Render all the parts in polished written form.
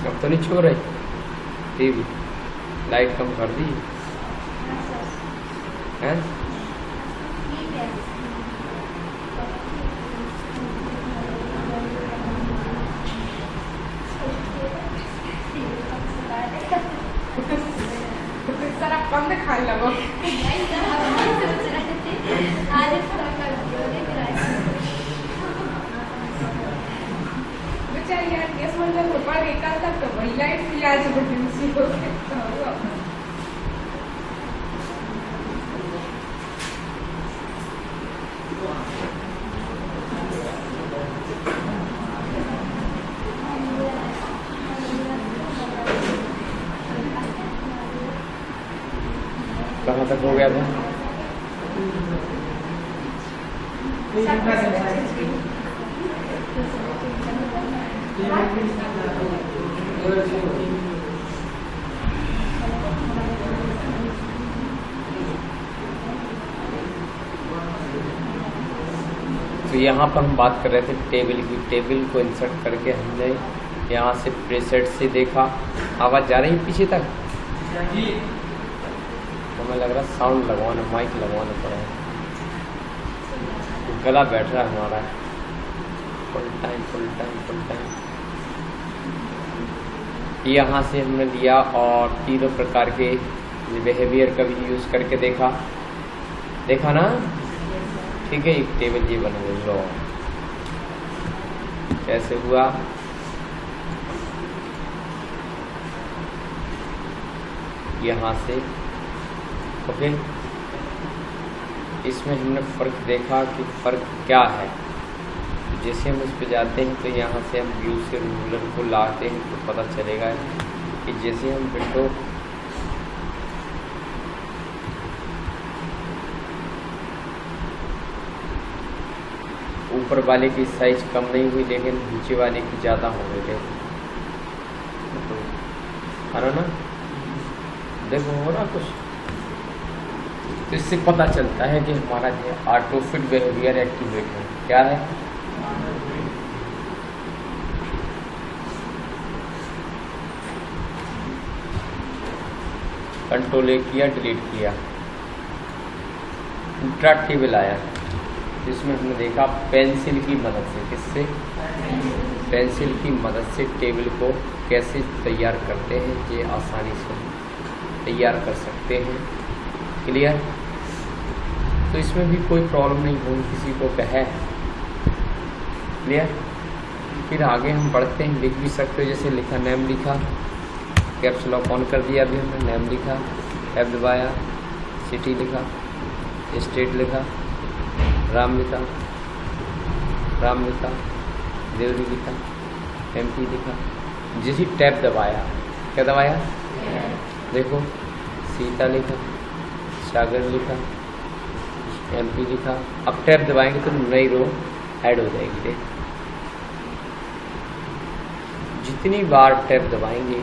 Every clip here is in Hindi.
अब तो नहीं छू रही टीवी, लाइट कम कर दी है। सर आप कम दिखाने लगो। बेचारी यार केस मंजर ऊपर एकल तक तो वही लाइट भी आज बड़ी उसी को कहाँ तक हो गया था? तो यहाँ पर हम बात कर रहे थे टेबल की। टेबल को इंसर्ट करके हमने यहाँ से प्रीसेट से देखा। आवाज़ जा रही है पीछे तक? हमें लग रहा साउंड लगवाना, माइक लगवाना पड़ेगा, गला बैठ रहा है हमारा full time full time full time. यहाँ से हमने लिया और तीनों प्रकार के बिहेवियर का भी यूज़ करके देखा ना। ठीक है, एक टेबल ये बन गई। लो कैसे हुआ? यहाँ से ओके, इसमें हमने फ़र्क देखा कि फ़र्क क्या है। जैसे हम इस पे जाते हैं तो यहाँ से हम व्यू से रूलर को लाते हैं तो पता चलेगा कि जैसे हम विंडो ऊपर वाले की साइज कम नहीं हुई लेकिन नीचे वाले की ज़्यादा हो गई। है ना? देखो हो रहा कुछ, तो इससे पता चलता है कि हमारा जो ऑटो फिट बिहेवियर एक्टिवेट है। क्या है? कंट्रोल ए किया, डिलीट किया, इंट्रा टेबल आया जिसमें हमने देखा पेंसिल की मदद से, किससे? पेंसिल की मदद से टेबल को कैसे तैयार करते हैं, ये आसानी से तैयार कर सकते हैं। क्लियर? तो इसमें भी कोई प्रॉब्लम नहीं होगी किसी को कहे। क्लियर? फिर आगे हम बढ़ते हैं, लिख भी सकते हो। जैसे लिखा, नेम लिखा, कैप्स लॉक ऑन कर दिया, अभी हमने नेम लिखा, टैब दबाया, सिटी लिखा, स्टेट लिखा, राम लिखा, देवरी लिखा, एमपी लिखा। जैसे टैब दबाया, क्या दबाया? देखो, सीता लिखा, सागर लिखा, एमपी लिखा। अब टैब दबाएंगे तो नई रो ऐड हो जाएगी। देख, जितनी बार टैब दबाएंगे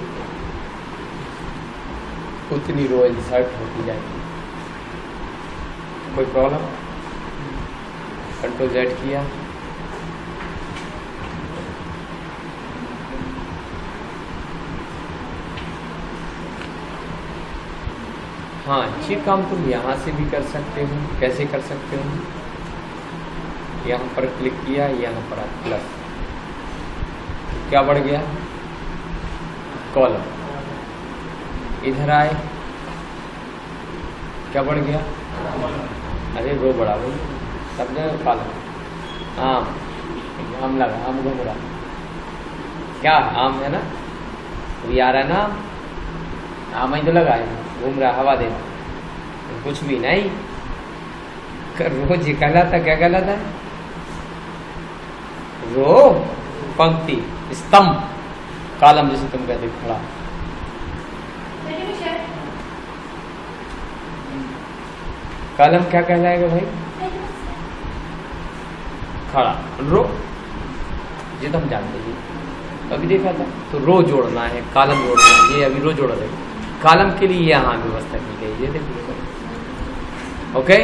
उतनी रो इंसर्ट होती जाएगी। कोई प्रॉब्लम? कंट्रोल जेड किया, हाँ ये काम तुम यहाँ से भी कर सकते हो। कैसे कर सकते हो? यहाँ पर क्लिक किया, यहाँ पर प्लस, क्या बढ़ गया? कॉलम। इधर आए, क्या बढ़ गया? अरे रो बढ़ा गई, सब जगह कॉलम। आम लगा, आम घूम रहा, क्या आम है ना, अभी आ रहा है ना, आम ही तो लगा है, घूम रहा, हवा दे, कुछ भी नहीं। रोज कहलाता, क्या कहलाता है? रो, पंक्ति, स्तंभ, कॉलम जिसे तुम कहते खड़ा। कॉलम क्या कहलाएगा भाई? खड़ा। रो ये तो हम जानते हैं, अभी देखा था। तो रो जोड़ना है, कॉलम जोड़ना है, ये अभी रो जोड़ रहे। कॉलम के लिए यहाँ व्यवस्था की गई, ये देखिए। ओके,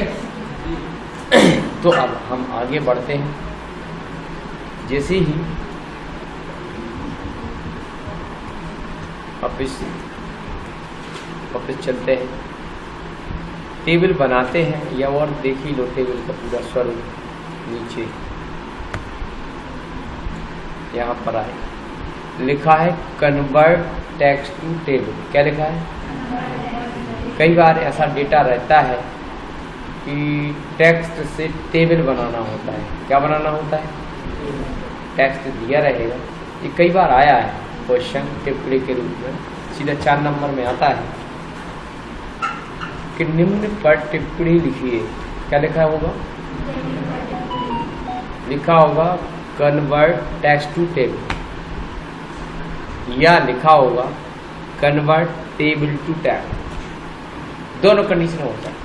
तो अब हम आगे बढ़ते हैं। जैसे ही वापस चलते हैं, टेबल बनाते हैं या और देख ही लो टेबल का पूरा स्वरूप। नीचे यहाँ पर आए, लिखा है कन्वर्ट टेक्स्ट टू टेबल। क्या लिखा है? कई बार ऐसा डेटा रहता है कि टेक्स्ट से टेबल बनाना होता है। क्या बनाना होता है? टेक्स्ट दिया रहेगा, ये कई बार आया है क्वेश्चन टिप्पणी के रूप में, सीधा 4 नंबर में आता है कि निम्न पर टिप्पणी लिखिए। क्या लिखा होगा? लिखा होगा कन्वर्ट टेक्स्ट टू टेबल, या लिखा होगा कन्वर्ट टेबल टू टेक्स्ट। दोनों कंडीशन होता है।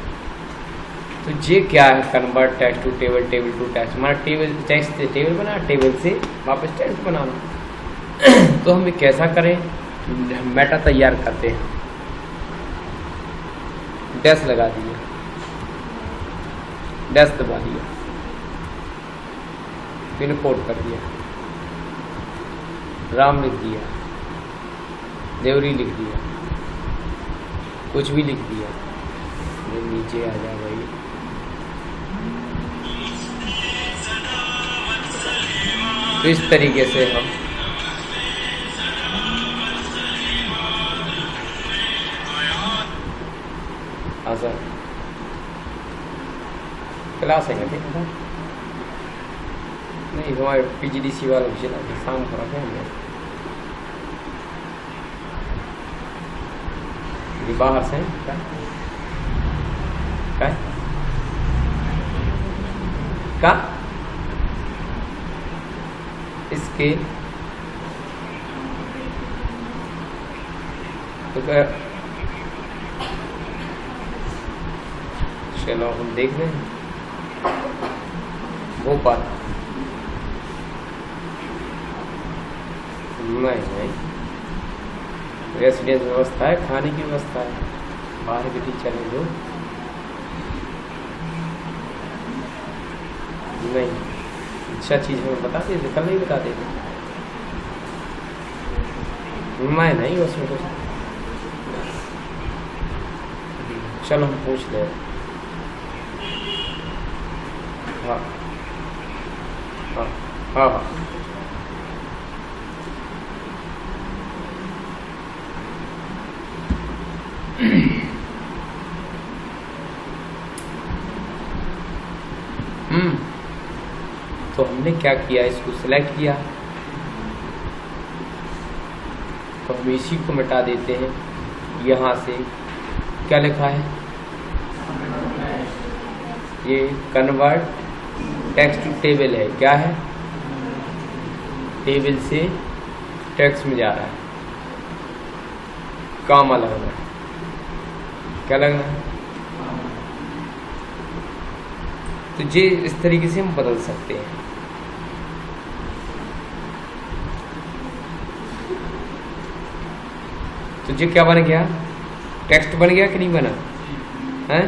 तो ये क्या है? Convert text to table, table to text. हमारा टेबल टेक्स्ट से टेबल बना, टेबल से वापस टेक्स्ट बनाना। तो हम कैसा करें? मेटा तैयार करते हैं, डैश लगा दिया, डैश दबा दिया, पिन कोड कर दिया, राम लिख दिया, देवरी लिख दिया, कुछ भी लिख दिया। नीचे आ जा भाई, तो इस तरीके से हम सर क्लास है क्या? नहीं, हमारे PGDC वाला भी चला शाम को रखे हैं बाहर से। क्या क्या का इसके तो चलो हम देख रहे हैं भोपाल। नहीं, रेसिडेंस व्यवस्था है, खाने की व्यवस्था है, बाहर के टीचर हैं जो नहीं। अच्छा चीज़ हमें बता देते, कल नहीं बता देते। मैं नहीं उसमें कुछ। चलो हम पूछ ले। हाँ हाँ हाँ हाँ तो हमने क्या किया? इसको सिलेक्ट किया, तो हम इसी को मिटा देते हैं। यहाँ से क्या लिखा है? ये कन्वर्ट टेक्स्ट टू टेबल है। क्या है? टेबल से टेक्स्ट में जा रहा है, काम अलग है। क्या लगना है? तो ये इस तरीके से हम बदल सकते हैं। तो ये क्या बन गया? टेक्स्ट बन गया कि नहीं बना है?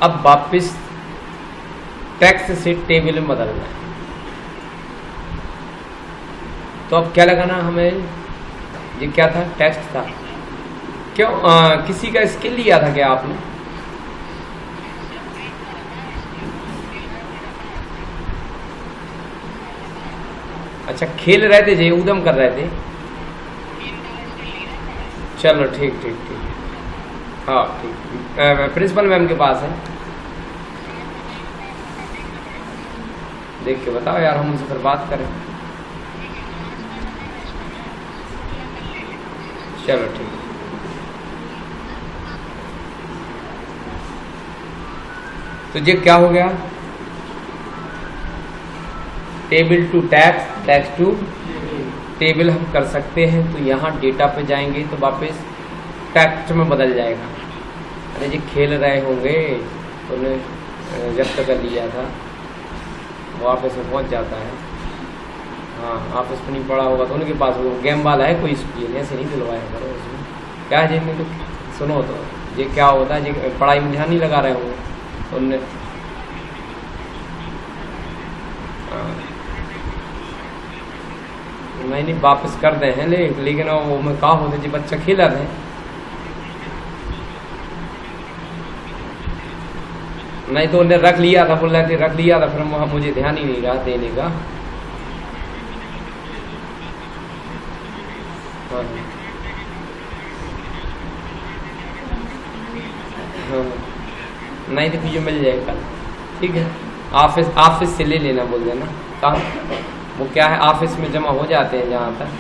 अब वापिस टेक्स्ट से टेबल में बदलना है। तो अब क्या लगाना हमें? ये क्या था? टेक्स्ट था। क्यों किसी का स्किल लिया था क्या आपने? अच्छा, खेल रहे थे, जे उदम कर रहे थे। चलो ठीक ठीक ठीक, हाँ ठीक। प्रिंसिपल मैम के पास है, देख के बताओ यार, हम उनसे फिर बात करें। चलो ठीक। तो ये क्या हो गया? Table to text, text to table हम कर सकते हैं। तो यहाँ डेटा पे जाएंगे तो वापस टेक्स्ट में बदल जाएगा। अरे जी खेल रहे होंगे, उन्हें जब्त कर लिया था, वापस में पहुँच जाता है। हाँ ऑफिस में नहीं पड़ा होगा तो उनके पास वो गेम वाला है कोई स्क्रीन, ऐसे नहीं दिलवाया करो उसमें। क्या है जिनमें तो सुनो तो ये क्या होता है, ये पढ़ाई में ध्यान नहीं लगा रहे होंगे उनने। नहीं वापस कर दे हैं लेकिन वो में कहा होते जी बच्चा खेला थे नहीं तो उन्हें रख लिया था, बोल रहे थे रख लिया था, फिर मुझे ध्यान ही नहीं रहा देने का। हाँ हाँ नहीं तो मुझे मिल जाएगा कल, ठीक है। ऑफिस से ले लेना बोल देना। कहाँ वो क्या है ऑफिस में जमा हो जाते हैं जहाँ तक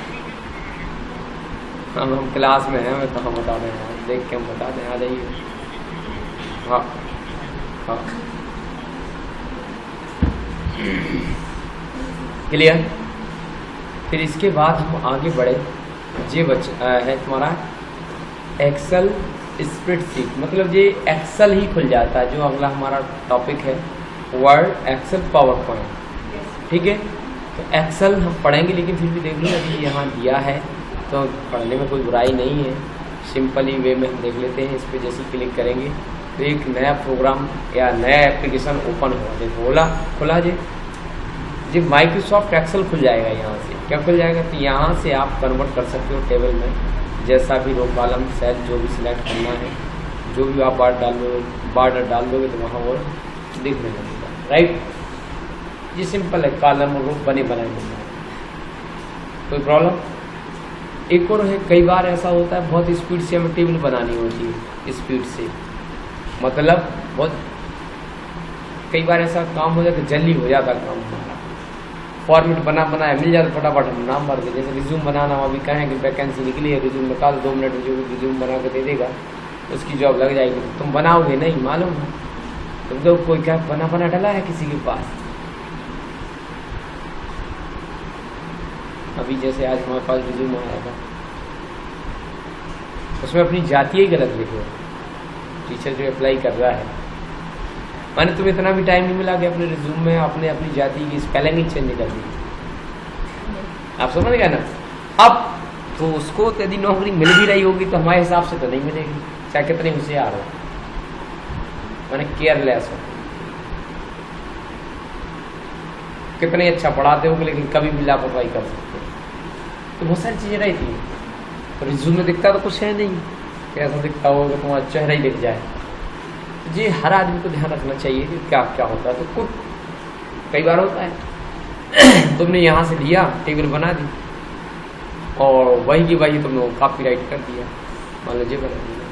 हम क्लास में हैं, मैं कहाँ बता दें यार, देख के हम बता दें, आ जाइए। हाँ हाँ क्लियर। फिर इसके बाद हम आगे बढ़े, ये है तुम्हारा एक्सेल स्प्रेडशीट, मतलब ये एक्सेल ही खुल जाता है। जो अगला हमारा टॉपिक है वर्ड एक्सेल पावर पॉइंट, ठीक है। तो एक्सेल हम पढ़ेंगे लेकिन फिर भी देख लो अभी यहाँ दिया है तो पढ़ने में कोई बुराई नहीं है, सिंपल ही वे में हम देख लेते हैं। इस पर जैसे क्लिक करेंगे तो एक नया प्रोग्राम या नया एप्लीकेशन ओपन होगा, देखो खुला जी माइक्रोसॉफ्ट एक्सेल खुल जाएगा। यहाँ से क्या खुल जाएगा, तो यहाँ से आप कन्वर्ट कर सकते हो टेबल में, जैसा भी रो कॉलम सेल जो भी सिलेक्ट करना है, जो भी आप बार्डर डाल दोगे तो वहाँ वो दिखने लगेगा, राइट। ये सिंपल है, कॉलम और रो बने बनाए मिल जाए, कोई प्रॉब्लम। एक और है, कई बार ऐसा होता है बहुत स्पीड से हमें टेबल बनानी होती है, स्पीड से मतलब बहुत कई बार ऐसा काम हो जाता है जल्दी हो जाता काम हमारा, फॉर्मेट बनाया मिल जाता फटाफट हम नाम भर के। जैसे रिज्यूम बनाना, अभी कहें कि वैकेंसी निकली है, रिज्यूम निकाल 2 मिनट में जो रिज्यूम बना के दे देगा उसकी जॉब लग जाएगी। तुम बनाओगे नहीं, मालूम है तुम तो कोई क्या बना डाला है किसी के पास। अभी जैसे आज हमारे पास रिज्यूम आया था, उसमें अपनी जाति ही गलत लिखो, टीचर जो अप्लाई कर रहा है, माने तुम्हें इतना भी टाइम नहीं मिला कि अपने रिज्यूम में आपने अपनी जाति की स्पेलिंग ही चेंज कर दी। आप समझ गए ना। अब तो उसको यदि नौकरी मिल भी रही होगी तो हमारे हिसाब से तो नहीं मिलेगी, चाहे कितने होशियार हो, माने केयरलेस हो, कितने अच्छा पढ़ाते हो लेकिन कभी भी लापरवाही कर सकते हो। तो बहुत सारी चीज़ें रहती हैं, तो रिज्यूम में दिखता तो कुछ है नहीं, कैसा दिखता होगा तुम्हारा चेहरा ही दिख जाए। ये हर आदमी को ध्यान रखना चाहिए कि क्या क्या होता है। तो कुछ कई बार होता है तुमने यहाँ से लिया टेबल बना दी और वही की वही तुमने कॉपीराइट कर दिया, मान लीजिए बना दिया।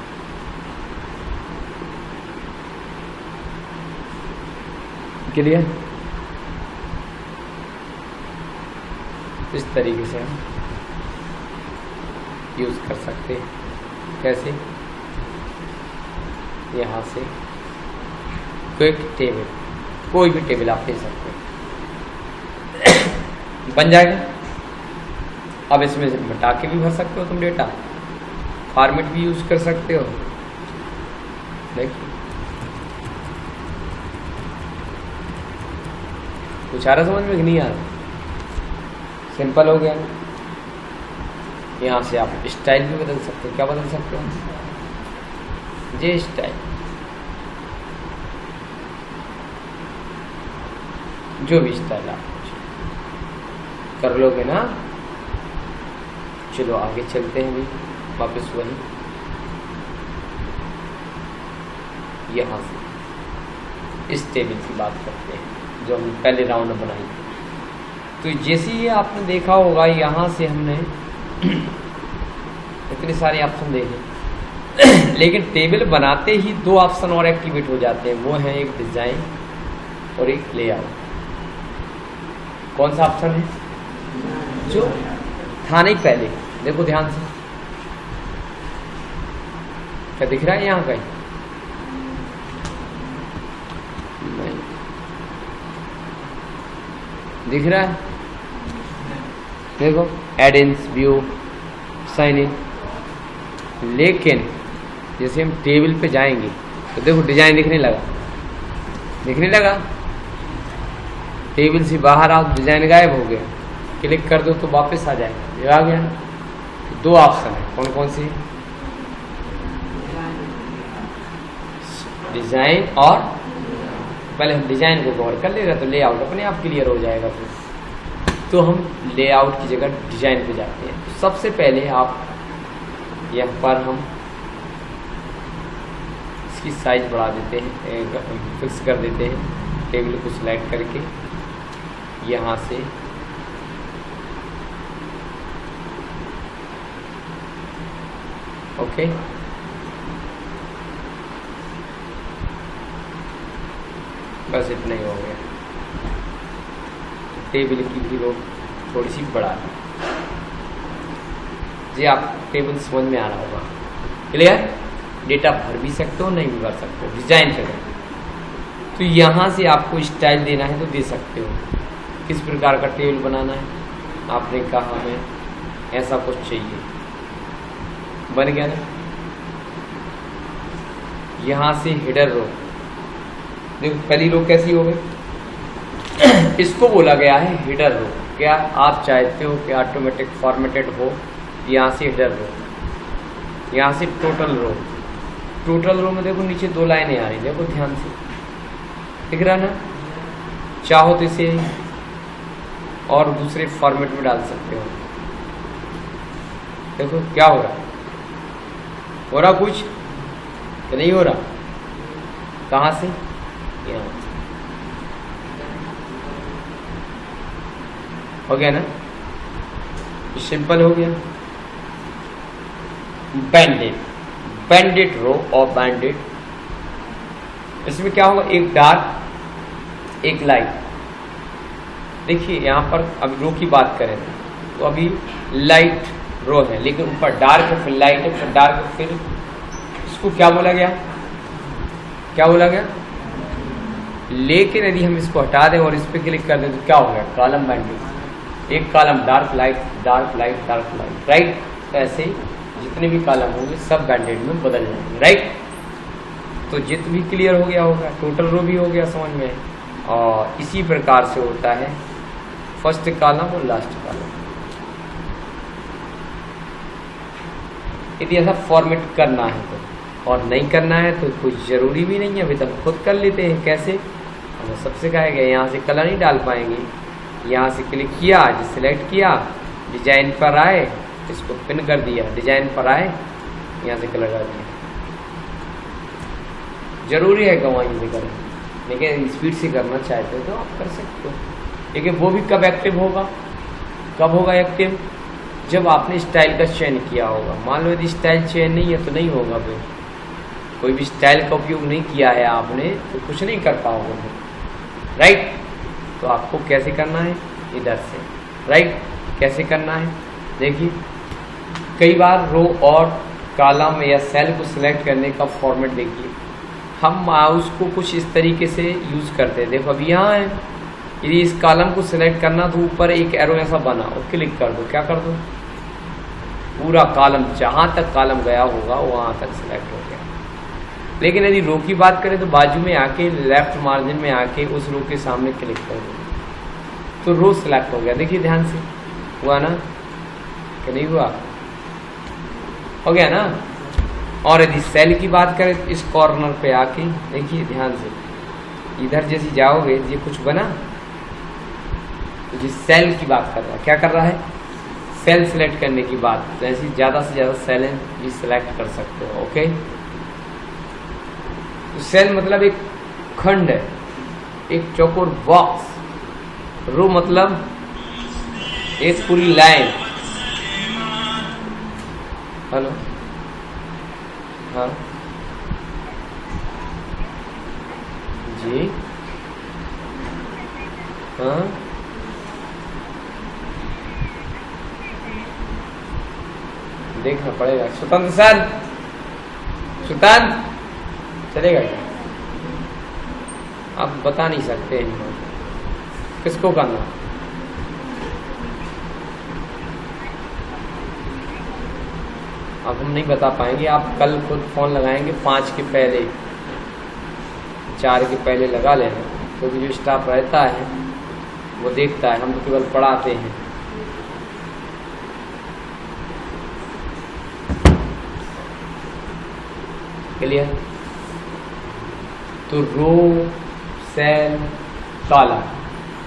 क्लियर। इस तरीके से हम यूज कर सकते हैं। कैसे, यहाँ से क्विक टेबल, कोई भी टेबल आप ले सकते हैं, बन जाएगा। अब इसमें से मिटा के भी भर सकते हो तुम डेटा, फॉर्मेट भी यूज कर सकते हो। देखिए कुछ आ रहा समझ में कि नहीं आ रहा, सिंपल हो गया। यहाँ से आप स्टाइल भी बदल सकते हो। क्या बदल सकते हो, ये स्टाइल जो भी स्टाइल आप कर लोगे ना। चलो आगे चलते हैं भी, वापस वही यहाँ से इस टेबल की बात करते हैं जो हमने पहले राउंड में बनाई। तो जैसे ही आपने देखा होगा यहाँ से हमने इतने सारे ऑप्शन देखे लेकिन टेबल बनाते ही 2 ऑप्शन और एक्टिवेट हो जाते हैं, वो है एक डिजाइन और एक लेआउट। कौन सा ऑप्शन है, जो था नहीं पहले, देखो ध्यान से, क्या दिख रहा है यहाँ कहीं, नहीं दिख रहा है। देखो add ins view sign in, लेकिन जैसे हम टेबल पे जाएंगे तो देखो डिजाइन दिखने लगा, टेबल से बाहर आओ डिजाइन गायब हो गया। क्लिक कर दो तो वापस आ जाएगा। ये आ गया। दो ऑप्शन है, कौन कौन सी? डिजाइन और पहले हम डिजाइन को कवर कर लेगा तो लेआउट अपने आप क्लियर हो जाएगा। फिर तो हम लेआउट की जगह डिजाइन पे जाते हैं। तो सबसे पहले आप यहाँ पर हम इसकी साइज बढ़ा देते हैं, फिक्स कर देते हैं। टेबल को सिलेक्ट करके यहाँ से ओके, बस इतना ही हो गया। टेबल की भी रो थोड़ी सी बढ़ा दी जी। आप टेबल समझ में आ रहा होगा, क्लियर? डेटा भर भी सकते हो, नहीं भी भर सकते हो, डिजाइन करें। तो यहाँ से आपको स्टाइल देना है तो दे सकते हो। किस प्रकार का टेबल बनाना है आपने कहा हमें ऐसा कुछ चाहिए, बन गया ना। यहाँ से हेडर रो, देखो पहली रो कैसी हो गई, इसको बोला गया है हेडर रो। क्या आप चाहते हो कि ऑटोमेटिक फॉर्मेटेड हो? यहाँ से हेडर रो, यहाँ से टोटल रो। टोटल रो में देखो नीचे दो लाइनें आ रही, देखो ध्यान से दिख रहा ना। चाहो तो इसे और दूसरे फॉर्मेट में डाल सकते हो। देखो क्या हो रहा, हो रहा कुछ तो नहीं हो रहा। कहाँ से? यहाँ हो गया ना, सिंपल हो गया। बैंडेड, बैंडेड रो और बैंडेड, इसमें क्या होगा, एक डार्क एक लाइट। देखिए यहाँ पर अभी रो की बात करें तो अभी लाइट रो है, लेकिन ऊपर डार्क है, फिर लाइट है, फिर डार्क है, फिर इसको क्या बोला गया, क्या बोला गया। लेकिन यदि हम इसको हटा दें और इस पर क्लिक कर दें तो क्या हो गया, कॉलम बैंडेड। एक column dark light dark light dark light, right. तो ऐसे जितने भी कॉलम होंगे सब बैंडेड में बदल जाएंगे, राइट। तो जित भी क्लियर हो गया होगा, टोटल रो भी हो गया समझ में। और इसी प्रकार से होता है फर्स्ट कॉलम और लास्ट कॉलम। यदि ऐसा फॉर्मेट करना है तो, और नहीं करना है तो कुछ जरूरी भी नहीं है, अभी तक खुद कर लेते हैं। कैसे? हमें सबसे कहा गया यहाँ से कलर नहीं डाल पाएंगे। यहाँ से क्लिक किया, सिलेक्ट किया, डिजाइन पर आए, इसको पिन कर दिया, डिजाइन पर आए, यहाँ से कलर डाल दिया। जरूरी है वहीं से करें, लेकिन स्पीड से करना चाहते हो तो आप कर सकते हो। लेकिन वो भी कब एक्टिव होगा, कब होगा एक्टिव, जब आपने स्टाइल का चयन किया होगा। मान लो यदि स्टाइल चयन नहीं है तो नहीं होगा। फिर कोई भी स्टाइल का उपयोग नहीं किया है आपने तो कुछ नहीं कर पाओगे, राइट। तो आपको कैसे करना है, इधर से, राइट। कैसे करना है, देखिए कई बार रो और कॉलम या सेल को सिलेक्ट करने का फॉर्मेट देखिए, हम माउस को कुछ इस तरीके से यूज़ करते हैं। देखो अभी यहाँ है, यदि इस कॉलम को सिलेक्ट करना तो ऊपर एक एरो ऐसा बना और क्लिक कर दो, क्या कर दो, पूरा कॉलम जहाँ तक कॉलम गया होगा वहाँ तक सिलेक्ट हो गया। लेकिन यदि रो की बात करें तो बाजू में आके लेफ्ट मार्जिन में आके उस रो के सामने क्लिक कर दो तो रो सिलेक्ट हो गया। देखिए ध्यान से, हुआ ना कि नहीं हुआ, हो गया ना। और यदि सेल की बात करें तो इस कॉर्नर पे आके देखिए ध्यान से, इधर जैसे जाओगे ये कुछ बना, तो जिस सेल की बात कर रहा है, क्या कर रहा है, सेल सिलेक्ट करने की बात। तो ऐसी ज़्यादा से ज़्यादा सेल भी सिलेक्ट कर सकते हो, ओके। तो सेल मतलब एक खंड है, एक चौकोर बॉक्स। रो मतलब एक पूरी लाइन। हेलो, हाँ जी, हाँ देखना पड़ेगा। स्वतंत्र सर, स्वतंत्र चलेगा क्या? आप बता नहीं सकते हैं किसको करना। अब हम नहीं बता पाएंगे, आप कल खुद फ़ोन लगाएंगे 5 के पहले, 4 के पहले लगा लेना, क्योंकि जो स्टाफ रहता है वो देखता है, हम तो केवल पढ़ाते हैं। क्लियर? तो रो, सेल, कॉलम,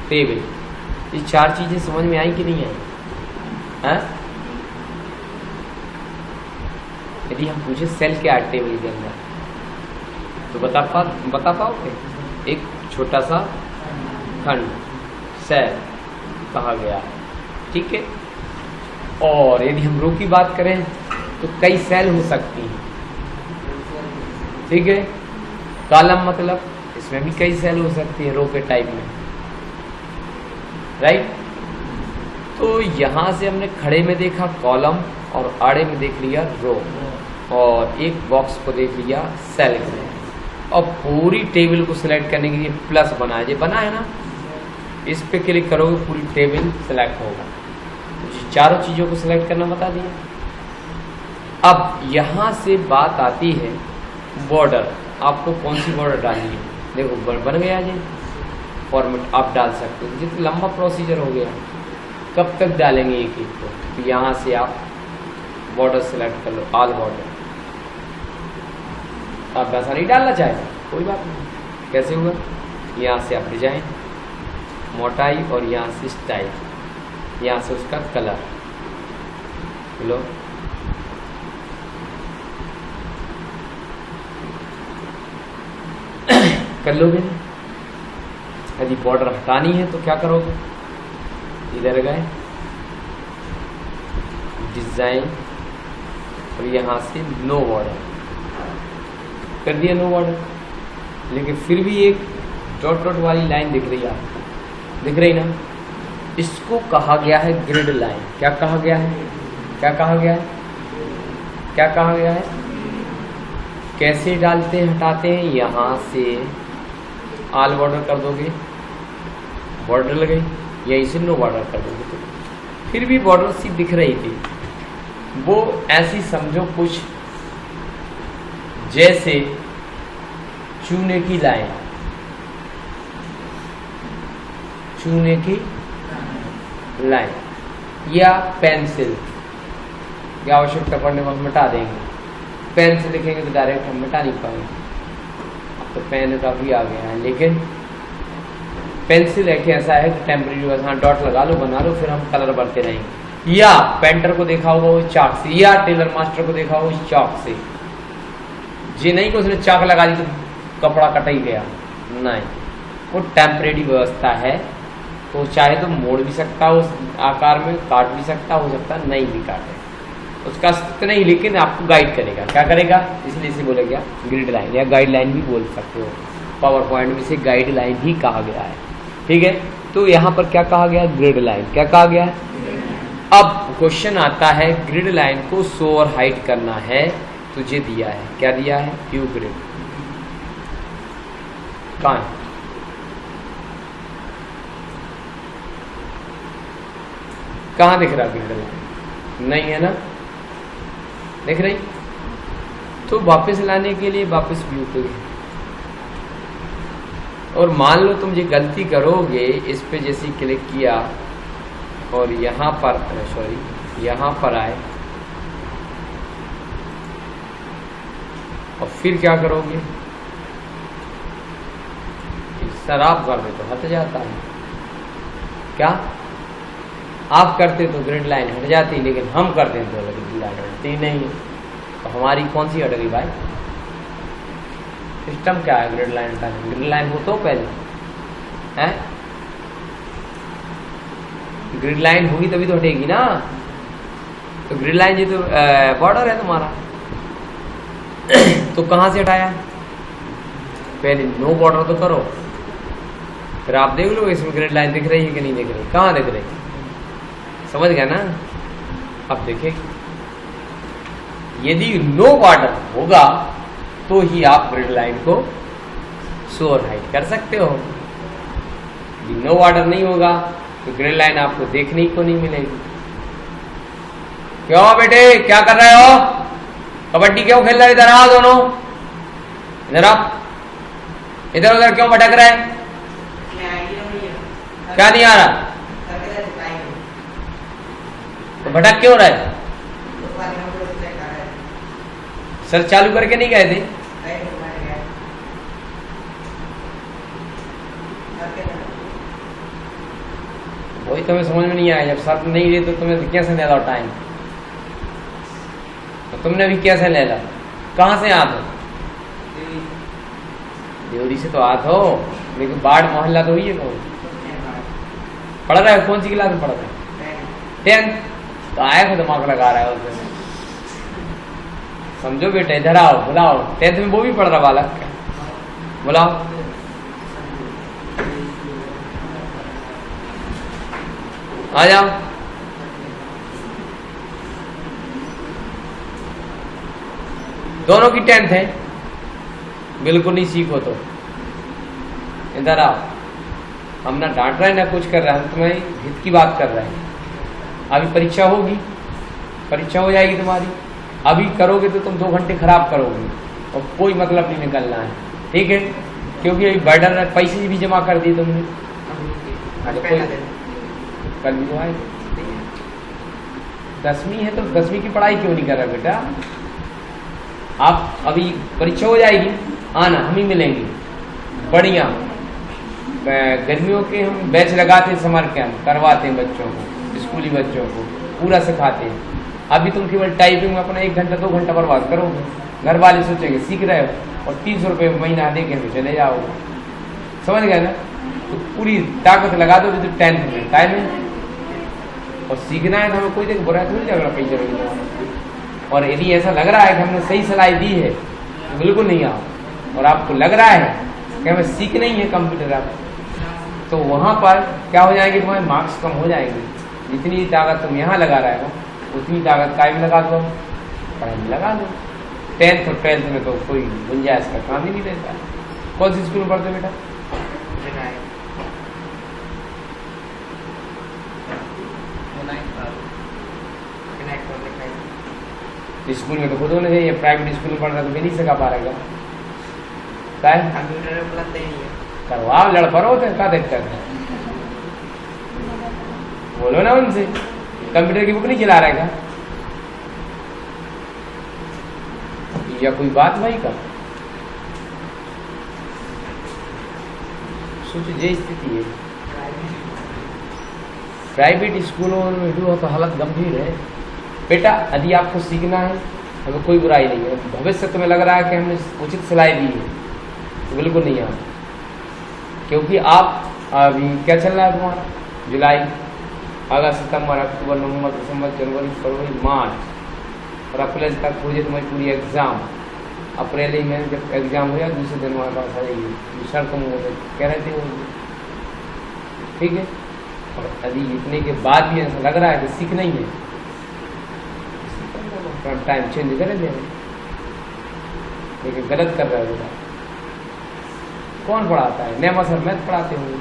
टेबल, ये 4 चीजें समझ में आई कि नहीं आई? हाँ? यदि हम पूछे सेल क्या है टेबल के अंदर, तो बता पाओगे? एक छोटा सा खंड सेल कहा गया, ठीक है। और यदि हम रो की बात करें तो कई सेल हो सकती हैं, ठीक है। कॉलम मतलब इसमें भी कई सेल हो सकती है रो के टाइप में, राइट। तो यहां से हमने खड़े में देखा कॉलम और आड़े में देख लिया रो, और एक बॉक्स को देख लिया सेल में, और पूरी टेबल को सिलेक्ट करने के लिए प्लस बना है, ये बना है ना, इस पे क्लिक करोगे पूरी टेबल सिलेक्ट होगा। तो चारों चीजों को सिलेक्ट करना बता दिया। अब यहां से बात आती है बॉर्डर, आपको कौन सी बॉर्डर डालनी है। देखो बन गया जी फॉर्मेट, आप डाल सकते हो। जितना लंबा प्रोसीजर हो गया, कब तक डालेंगे एक एक को, तो यहाँ से आप बॉर्डर सिलेक्ट कर लो, ऑल बॉर्डर। आप वैसा नहीं डालना चाहे कोई बात नहीं, कैसे हुआ, यहाँ से आप डिजाइन, मोटाई, और यहाँ से स्टाइल, यहाँ से उसका कलर लो। कर लोगे। यदि बॉर्डर हटानी है तो क्या करोगे, इधर गए डिजाइन, और यहाँ से नो बॉर्डर कर दिया, नो बॉर्डर। लेकिन फिर भी एक डॉट डॉट वाली लाइन दिख रही है आपको, दिख रही ना, इसको कहा गया है ग्रिड लाइन। क्या कहा गया है, क्या कहा गया है, क्या कहा गया है? कैसे डालते हैं, हटाते हैं, यहाँ से ऑल बॉर्डर कर दोगे, बॉर्डर लगाई, यहीं से नो बॉर्डर कर दोगे, तो फिर भी बॉर्डर सी दिख रही थी। वो ऐसी समझो कुछ जैसे चूने की लाइन, चूने की लाइन, या पेंसिल की आवश्यकता पड़ने पर मिटा देंगे। पेन से लिखेंगे तो डायरेक्ट हम मिटा नहीं पाएंगे, अब तो पेन का भी आ गया है। लेकिन पेंसिल है कि ऐसा है कि टेम्परेरी बस, हाँ डॉट लगा लो, बना लो, फिर हम कलर भरते रहेंगे। या पेंटर को देखा होगा वो चाक से, या टेलर मास्टर को देखा होगा चौक से। ये नहीं कि उसने चाक लगा दी तो कपड़ा कटा ही गया, नहीं, वो टेम्परेरी व्यवस्था है। तो चाहे तो मोड़ भी सकता है उस आकार में, काट भी सकता, हो सकता नहीं भी काटे, उसका अस्तित्व नहीं, लेकिन आपको गाइड करेगा। क्या करेगा, इसलिए इसे बोला गया ग्रिड लाइन, या गाइड लाइन भी बोल सकते हो। पावर पॉइंट में से गाइड लाइन ही कहा गया है, ठीक है। तो यहाँ पर क्या कहा गया, ग्रिड लाइन। क्या कहा गया है? अब क्वेश्चन आता है, ग्रिड लाइन को शो और हाइड करना है, तुझे दिया है, क्या दिया है, व्यू ग्रिड। कहाँ है? कहाँ दिख रहा ग्रिड लाइन? नहीं है ना, देख रही? तो वापस लाने के लिए वापस व्यू पे, और मान लो तुम ये गलती करोगे, इस पे जैसे क्लिक किया और यहाँ पर, सॉरी यहाँ पर आए, और फिर क्या करोगे, शराब कर दे तो हट जाता है। क्या आप करते तो ग्रिड लाइन हट जाती, लेकिन हम करते हैं तो ग्रिड लाइन हटती नहीं। तो हमारी कौन सी हट गई भाई? सिस्टम क्या है ग्रिड लाइन का? ग्रिड लाइन हो तो पहले है, ग्रिड लाइन होगी तभी तो हटेगी ना। तो ग्रिड लाइन ये तो बॉर्डर है तुम्हारा, तो कहाँ से हटाया? पहले नो बॉर्डर तो करो, फिर आप देख लो इसमें ग्रिड लाइन दिख रही है कि नहीं दिख रही। कहाँ दिख रही? समझ गया ना? अब देखिए, यदि नो बॉर्डर होगा तो ही आप ग्रिड लाइन को शो और हाइड कर सकते हो। यदि नो बॉर्डर नहीं होगा तो ग्रिड लाइन आपको देखने को नहीं मिलेगी। क्यों बेटे, क्या कर रहे हो? कबड्डी क्यों खेल रहे? इधर आओ दोनों, इधर आप, इधर उधर क्यों भटक रहे हैं? क्या नहीं आ रहा? तो भटक क्यों रहे? सर चालू करके नहीं गए थे? वही तुम्हें समझ में नहीं आया। जब सर नहीं रहे तो तुम्हें कैसे ले लो टाइम, तो तुमने भी कैसे ले लो? कहाँ से आते हो? देवरी से तो आते हो, लेकिन बाढ़ मोहल्ला तो ही है। कौन पढ़ रहा है? कौन सी क्लास में पढ़ रहा है? 10th। तो आया को दिमाग लगा रहा है उसमें। समझो बेटे, इधर आओ, बुलाओ। 10th में वो भी पढ़ रहा बालक, बुलाओ। आ जाओ। दोनों की 10th है, बिल्कुल नहीं सीखो तो इधर आओ। हम ना डांट रहे हैं ना कुछ कर रहे हैं, हम तुम्हें हित की बात कर रहे हैं। अभी परीक्षा होगी, परीक्षा हो जाएगी तुम्हारी। अभी करोगे तो तुम 2 घंटे खराब करोगे और कोई मतलब नहीं निकलना है, ठीक है? क्योंकि अभी बर्डन, पैसे भी जमा कर दिए तुमने। कल भी तो आए। 10वीं है तो 10वीं की पढ़ाई क्यों नहीं कर रहा बेटा? आप अभी परीक्षा हो जाएगी, आना, हम ही मिलेंगे बढ़िया। गर्मियों के हम बैच लगाते हैं, समर कैंप करवाते हैं बच्चों को, स्कूली बच्चों को पूरा सिखाते हैं। अभी तुम केवल टाइपिंग में अपना 1 घंटा 2 घंटा बर्बाद करोगे। घर वाले सोचेंगे सीख रहे हो और 300 रुपये महीना दे के चले जाओगे। समझ गए ना? तो पूरी ताकत लगा दो तो 10th में टाइम है और सीखना है तो हमें कोई देख बुरा थोड़ी लग रहा पैसे लगे। और यदि ऐसा लग रहा है कि हमने सही सलाह दी है तो बिल्कुल नहीं आओ, और आपको लग रहा है कि हमें सीखना ही है कंप्यूटर आप, तो वहाँ पर क्या हो जाएंगे? तुम्हारे मार्क्स कम हो जाएंगे। जितनी ताकत तुम यहाँ लगा रहे हो उतनी ताकत काय में लगा दो, पढ़ाई में लगा दो। 10th और 12th में तो कोई गुंजाइश का काम ही नहीं देता। कौन सी स्कूल में पढ़ते बेटा? स्कूल में तो खुद होना चाहिए। प्राइवेट स्कूल में पढ़ रहा तो भी नहीं सिखा पा रहेगा। करवाओ, लड़ पड़ो तो क्या दिक्कत है? बोलो ना उनसे, कंप्यूटर की बुक नहीं चला रहेगा या कोई बात भाई का? सोचो ये स्थिति है। प्राइवेट स्कूलों में भी तो हालत गंभीर है बेटा। यदि आपको सीखना है हमें कोई बुराई नहीं है। भविष्य तुम्हें लग रहा है कि हमने उचित सलाह दी है तो बिल्कुल नहीं आओ, क्योंकि आप अभी क्या चल रहा है तुम्हारा? जुलाई, अगस्त, सितंबर, अक्टूबर, नवंबर, दिसंबर, जनवरी, फरवरी, मार्च और अप्रैल तक हो जाए तुम्हारी पूरी एग्जाम। अप्रैल ही में जब एग्जाम हो जाए दूसरे दिन हमारे पास आ जाइए। सर तुम कह रहे थे वो, ठीक है? और यदि इतने के बाद भी ऐसा लग रहा है कि सीखना ही है, टाइम चेंज करें दे, लेकिन गलत कर रहे हो बेटा। कौन पढ़ाता है? नेमा सर मैथ पढ़ाते होंगे।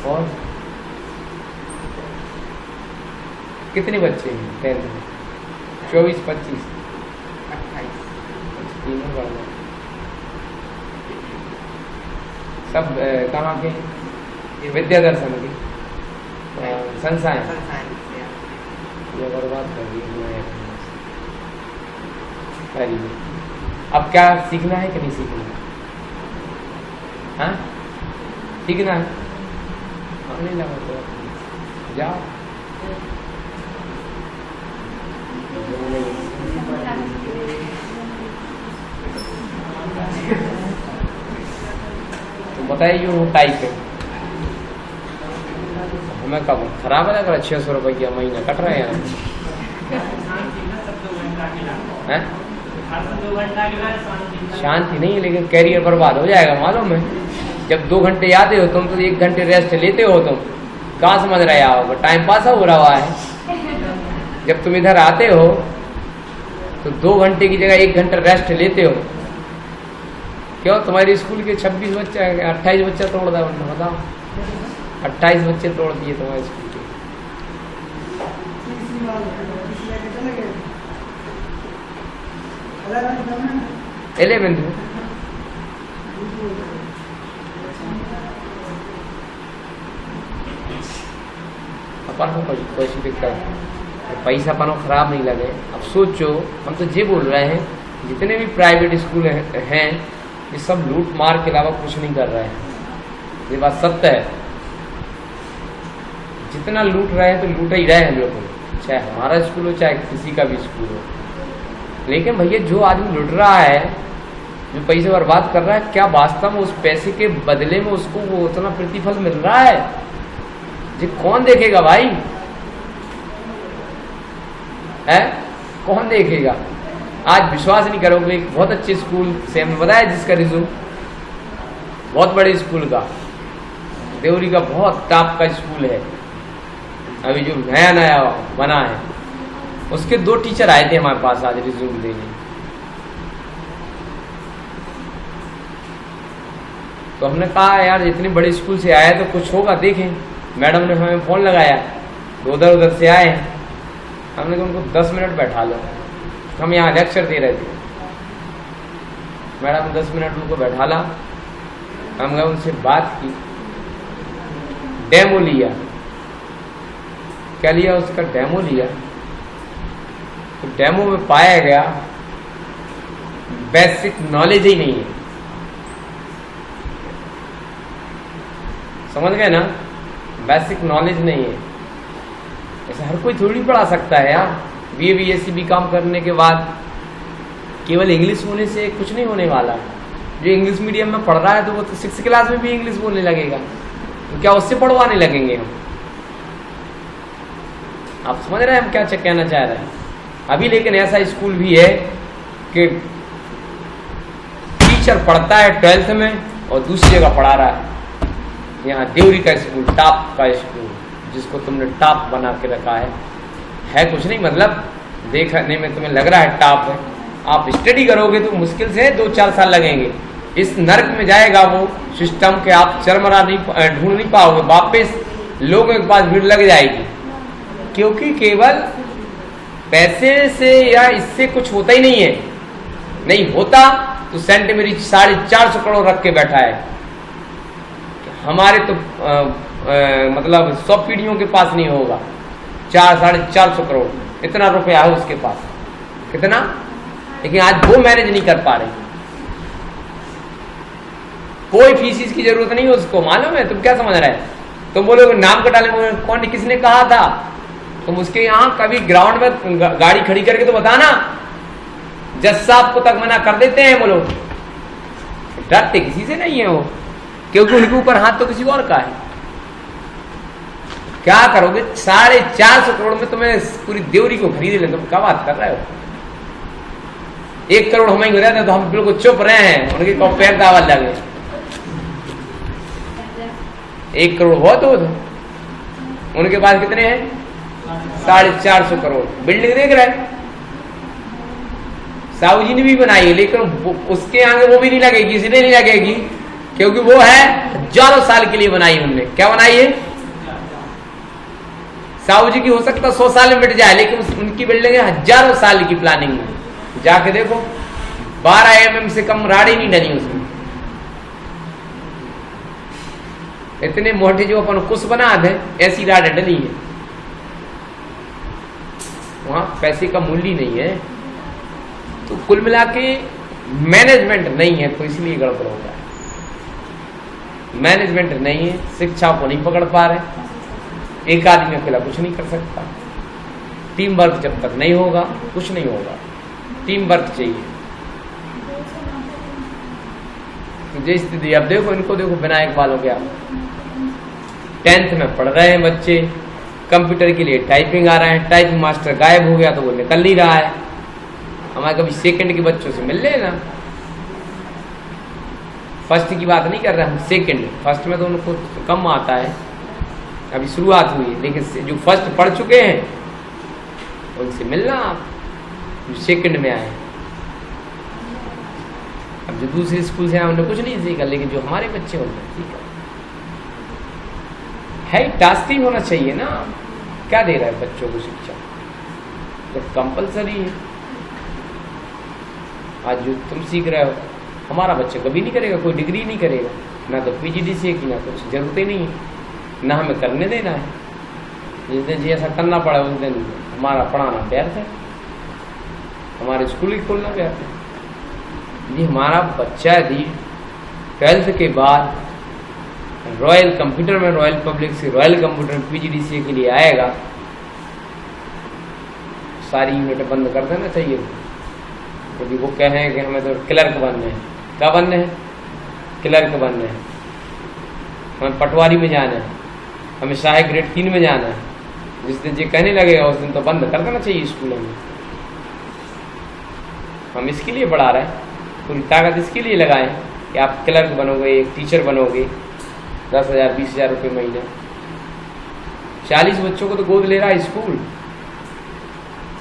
और कितने बच्चे हैं 10th में? 24, 25, 28 तीनों बढ़ गए। सब कहाँ के? विद्यादर्शन की संस्थाएं ये बर्बाद कर दी। अब क्या सीखना है कि नहीं सीखना है? हाँ, सीखना है। नहीं लगा तो जाओ। तो बताइए वो टाइप है हमें कब खराब लग रहा? 600 रुपया महीना कट रहे हैं। शांति नहीं है, लेकिन कैरियर बर्बाद हो जाएगा मालूम है। जब 2 घंटे आते हो तुम तो 1 घंटे रेस्ट लेते हो। तुम कहाँ समझ रहे आओ? टाइम पास हो रहा है। जब तुम इधर आते हो तो 2 घंटे की जगह 1 घंटा रेस्ट लेते हो। क्यों? तुम्हारे स्कूल के 26 बच्चे, 28 बच्चा तोड़ दिया उन्होंने, बताओ। 28 बच्चे तोड़ दिए तुम्हारे स्कूल के। इलेवेंथ में अपन को कोई दिक्कत, पैसा अपन को खराब नहीं लगे। अब सोचो, हम तो ये बोल रहे हैं जितने भी प्राइवेट स्कूल हैं ये सब लूट मार के अलावा कुछ नहीं कर रहे हैं, ये बात सत्य है। जितना लूट रहे हैं तो लूट ही रहे हैं लोग, चाहे हमारा स्कूल हो चाहे किसी का भी स्कूल हो। लेकिन भैया जो आदमी लूट रहा है, जो पैसे बर्बाद कर रहा है, क्या वास्तव में उस पैसे के बदले में उसको वो उतना प्रतिफल मिल रहा है? ये कौन देखेगा भाई? है कौन देखेगा? आज विश्वास नहीं करोगे, एक बहुत अच्छे स्कूल से हमने बताया जिसका रिज्यूम, बहुत बड़े स्कूल का, देवरी का बहुत टॉप का स्कूल है, अभी जो नया नया बना है, उसके 2 टीचर आए थे हमारे पास आज रिज्यूम देने। तो हमने कहा यार इतने बड़े स्कूल से आया तो कुछ होगा, देखें। मैडम ने हमें फोन लगाया, तो उधर उधर से आए, हमने कहा उनको 10 मिनट बैठा लो, हम यहाँ लेक्चर दे रहे थे। मैडम 10 मिनट उनको बैठा ला, हमने उनसे बात की, डेमो लिया। क्या लिया? उसका डेमो लिया। तो डेमो में पाया गया बेसिक नॉलेज ही नहीं है। समझ गए ना? बेसिक नॉलेज नहीं है। ऐसे हर कोई थोड़ी पढ़ा सकता है यार। BA BSc भी काम करने के बाद केवल इंग्लिश होने से कुछ नहीं होने वाला। जो इंग्लिश मीडियम में पढ़ रहा है तो वो तो 6th क्लास में भी इंग्लिश बोलने लगेगा, तो क्या उससे पढ़वाने लगेंगे हम? आप समझ रहे हैं हम क्या कहना चाह रहे हैं अभी? लेकिन ऐसा स्कूल भी है कि टीचर पढ़ता है 12th में और दूसरी जगह पढ़ा रहा है। यहाँ देवरी का स्कूल, टॉप का स्कूल, जिसको तुमने टॉप बना के रखा है कुछ नहीं, मतलब देखने में तुम्हें लग रहा है टॉप है। आप स्टडी करोगे तो मुश्किल से 2-4 साल लगेंगे। इस नर्क में जाएगा वो सिस्टम के आप चरमरा नहीं ढूंढ नहीं पाओगे, वापस लोगों के पास भीड़ लग जाएगी, क्योंकि केवल पैसे से या इससे कुछ होता ही नहीं है। नहीं होता तो सेंट मेरी 450 करोड़ रख के बैठा है। हमारे तो मतलब 100 पीढ़ियों के पास नहीं होगा 400-450 करोड़, इतना रुपया है उसके पास, कितना। लेकिन आज वो मैनेज नहीं कर पा रही। कोई फीस की जरूरत नहीं है उसको, मालूम है? तुम क्या समझ रहे हैं? तुम बोलोगे नाम कटाले, कौन किसने कहा था? तुम उसके यहाँ कभी ग्राउंड में गाड़ी खड़ी करके तो बताना। जज साहब को तक मना कर देते हैं वो लोग, डरते किसी से नहीं है वो, क्योंकि उनके ऊपर हाथ तो किसी और का है। क्या करोगे? 450 करोड़ में तुम्हें पूरी देवरी को खरीद ले, तुम क्या बात कर रहे हो? 1 करोड़ हमें हो तो हम बिल्कुल चुप रहे हैं, उनके पैर दावल लगे। 1 करोड़ बहुत हो तो उनके पास कितने हैं? 450 करोड़। बिल्डिंग देख रहे हैं, साहू जी ने भी बनाई है, लेकिन उसके आगे वो भी नहीं लगेगी, इसलिए नहीं लगेगी क्योंकि वो है हजारों साल के लिए बनाई उनने। क्या बनाई है? साहू जी की हो सकता 100 साल में मिट जाए, लेकिन उनकी बिल्डिंग है हजारों साल की प्लानिंग में। जाके देखो 12 mm से कम राड़ी नहीं डली उसमें। इतने मोटे जो अपन कुछ बना दे ऐसी राड डली है। वहां पैसे का मूल्य नहीं है। तो कुल मिला के मैनेजमेंट नहीं है, तो इसलिए गड़बड़ होता है। मैनेजमेंट नहीं है, शिक्षा को नहीं पकड़ पा रहे। एक आदमी अकेला कुछ नहीं कर सकता। टीम वर्क जब तक नहीं होगा कुछ नहीं होगा। टीम वर्क चाहिए। जो स्थिति अब देखो, इनको देखो, विनायक वालों के 10th में पढ़ रहे हैं बच्चे, कंप्यूटर के लिए टाइपिंग आ रहा है, टाइपिंग मास्टर गायब हो गया तो वो निकल नहीं रहा है। हमारे कभी 2nd के बच्चों से मिल लेना। फर्स्ट की बात नहीं कर रहे हम, 2nd। फर्स्ट में तो उनको कम आता है, अभी शुरुआत हुई है, लेकिन जो फर्स्ट पढ़ चुके हैं उनसे मिलना आप, जो 2nd में आए। अब जो दूसरे स्कूल से आए उन्होंने कुछ नहीं सीखा, लेकिन जो हमारे बच्चे उन्होंने सीखा है। टास्किंग होना चाहिए ना। क्या दे रहा है बच्चों को शिक्षा? तो कंपलसरी है। आज जो तुम सीख रहे हो हमारा बच्चा कभी नहीं करेगा, कोई डिग्री नहीं करेगा, ना तो PGDCA की, ना कुछ जरूरत ही नहीं है, ना हमें करने देना है। जिस दिन जैसा करना पड़ा उस दिन हमारा पढ़ाना व्यर्थ है, हमारे स्कूल ही खोलना व्यर्थ है। ये हमारा बच्चा यदि 12th के बाद रॉयल कंप्यूटर में, रॉयल पब्लिक से रॉयल कंप्यूटर PGDCA के लिए आएगा, सारी यूनिट बंद कर देना चाहिए, क्योंकि वो कहें कि हमें तो क्लर्क बनने हैं। क्या बनने हैं? क्लर्क बनने हैं। हमें पटवारी में जाना है, हमें सहायक ग्रेड 3 में जाना है। जिस दिन ये कहने लगेगा उस दिन तो बंद कर देना चाहिए स्कूलों में। हम इसके लिए पढ़ा रहे हैं, पूरी ताकत इसके लिए लगाएं कि आप क्लर्क बनोगे, एक टीचर बनोगे, 10,000 20,000 रुपये महीना। 40 बच्चों को तो गोद ले रहा है स्कूल।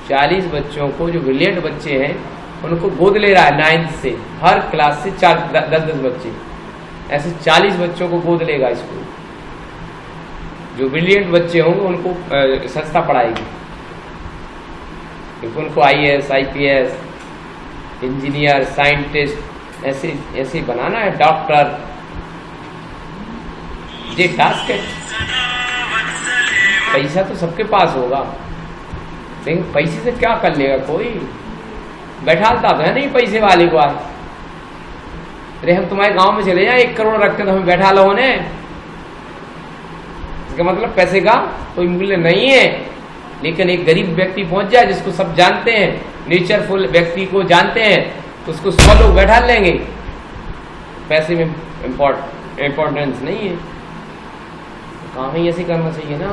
40 बच्चों को, जो ब्रिलियंट बच्चे हैं उनको गोद ले रहा है 9th से, हर क्लास से 10-10 बच्चे, ऐसे 40 बच्चों को गोद लेगा स्कूल। जो ब्रिलियंट बच्चे होंगे उनको संस्था पढ़ाएगी, क्योंकि उनको IAS IPS इंजीनियर साइंटिस्ट ऐसे बनाना है, डॉक्टर। ये टास्क है। पैसा तो सबके पास होगा, लेकिन पैसे से क्या कर लेगा कोई? बैठालता तो है नहीं पैसे वाले को। आज अरे हम तुम्हारे गांव में चले जाए, 1 करोड़ रखते तो हमें बैठा लो ने। इसका मतलब पैसे का कोई मूल्य नहीं है। लेकिन एक गरीब व्यक्ति पहुंच जाए, जिसको सब जानते हैं, नेचरफुल व्यक्ति को जानते हैं, तो उसको 100 लोग बैठा लेंगे। पैसे में इम्पोर्टेंस नहीं है। काम ही ऐसे करना चाहिए ना।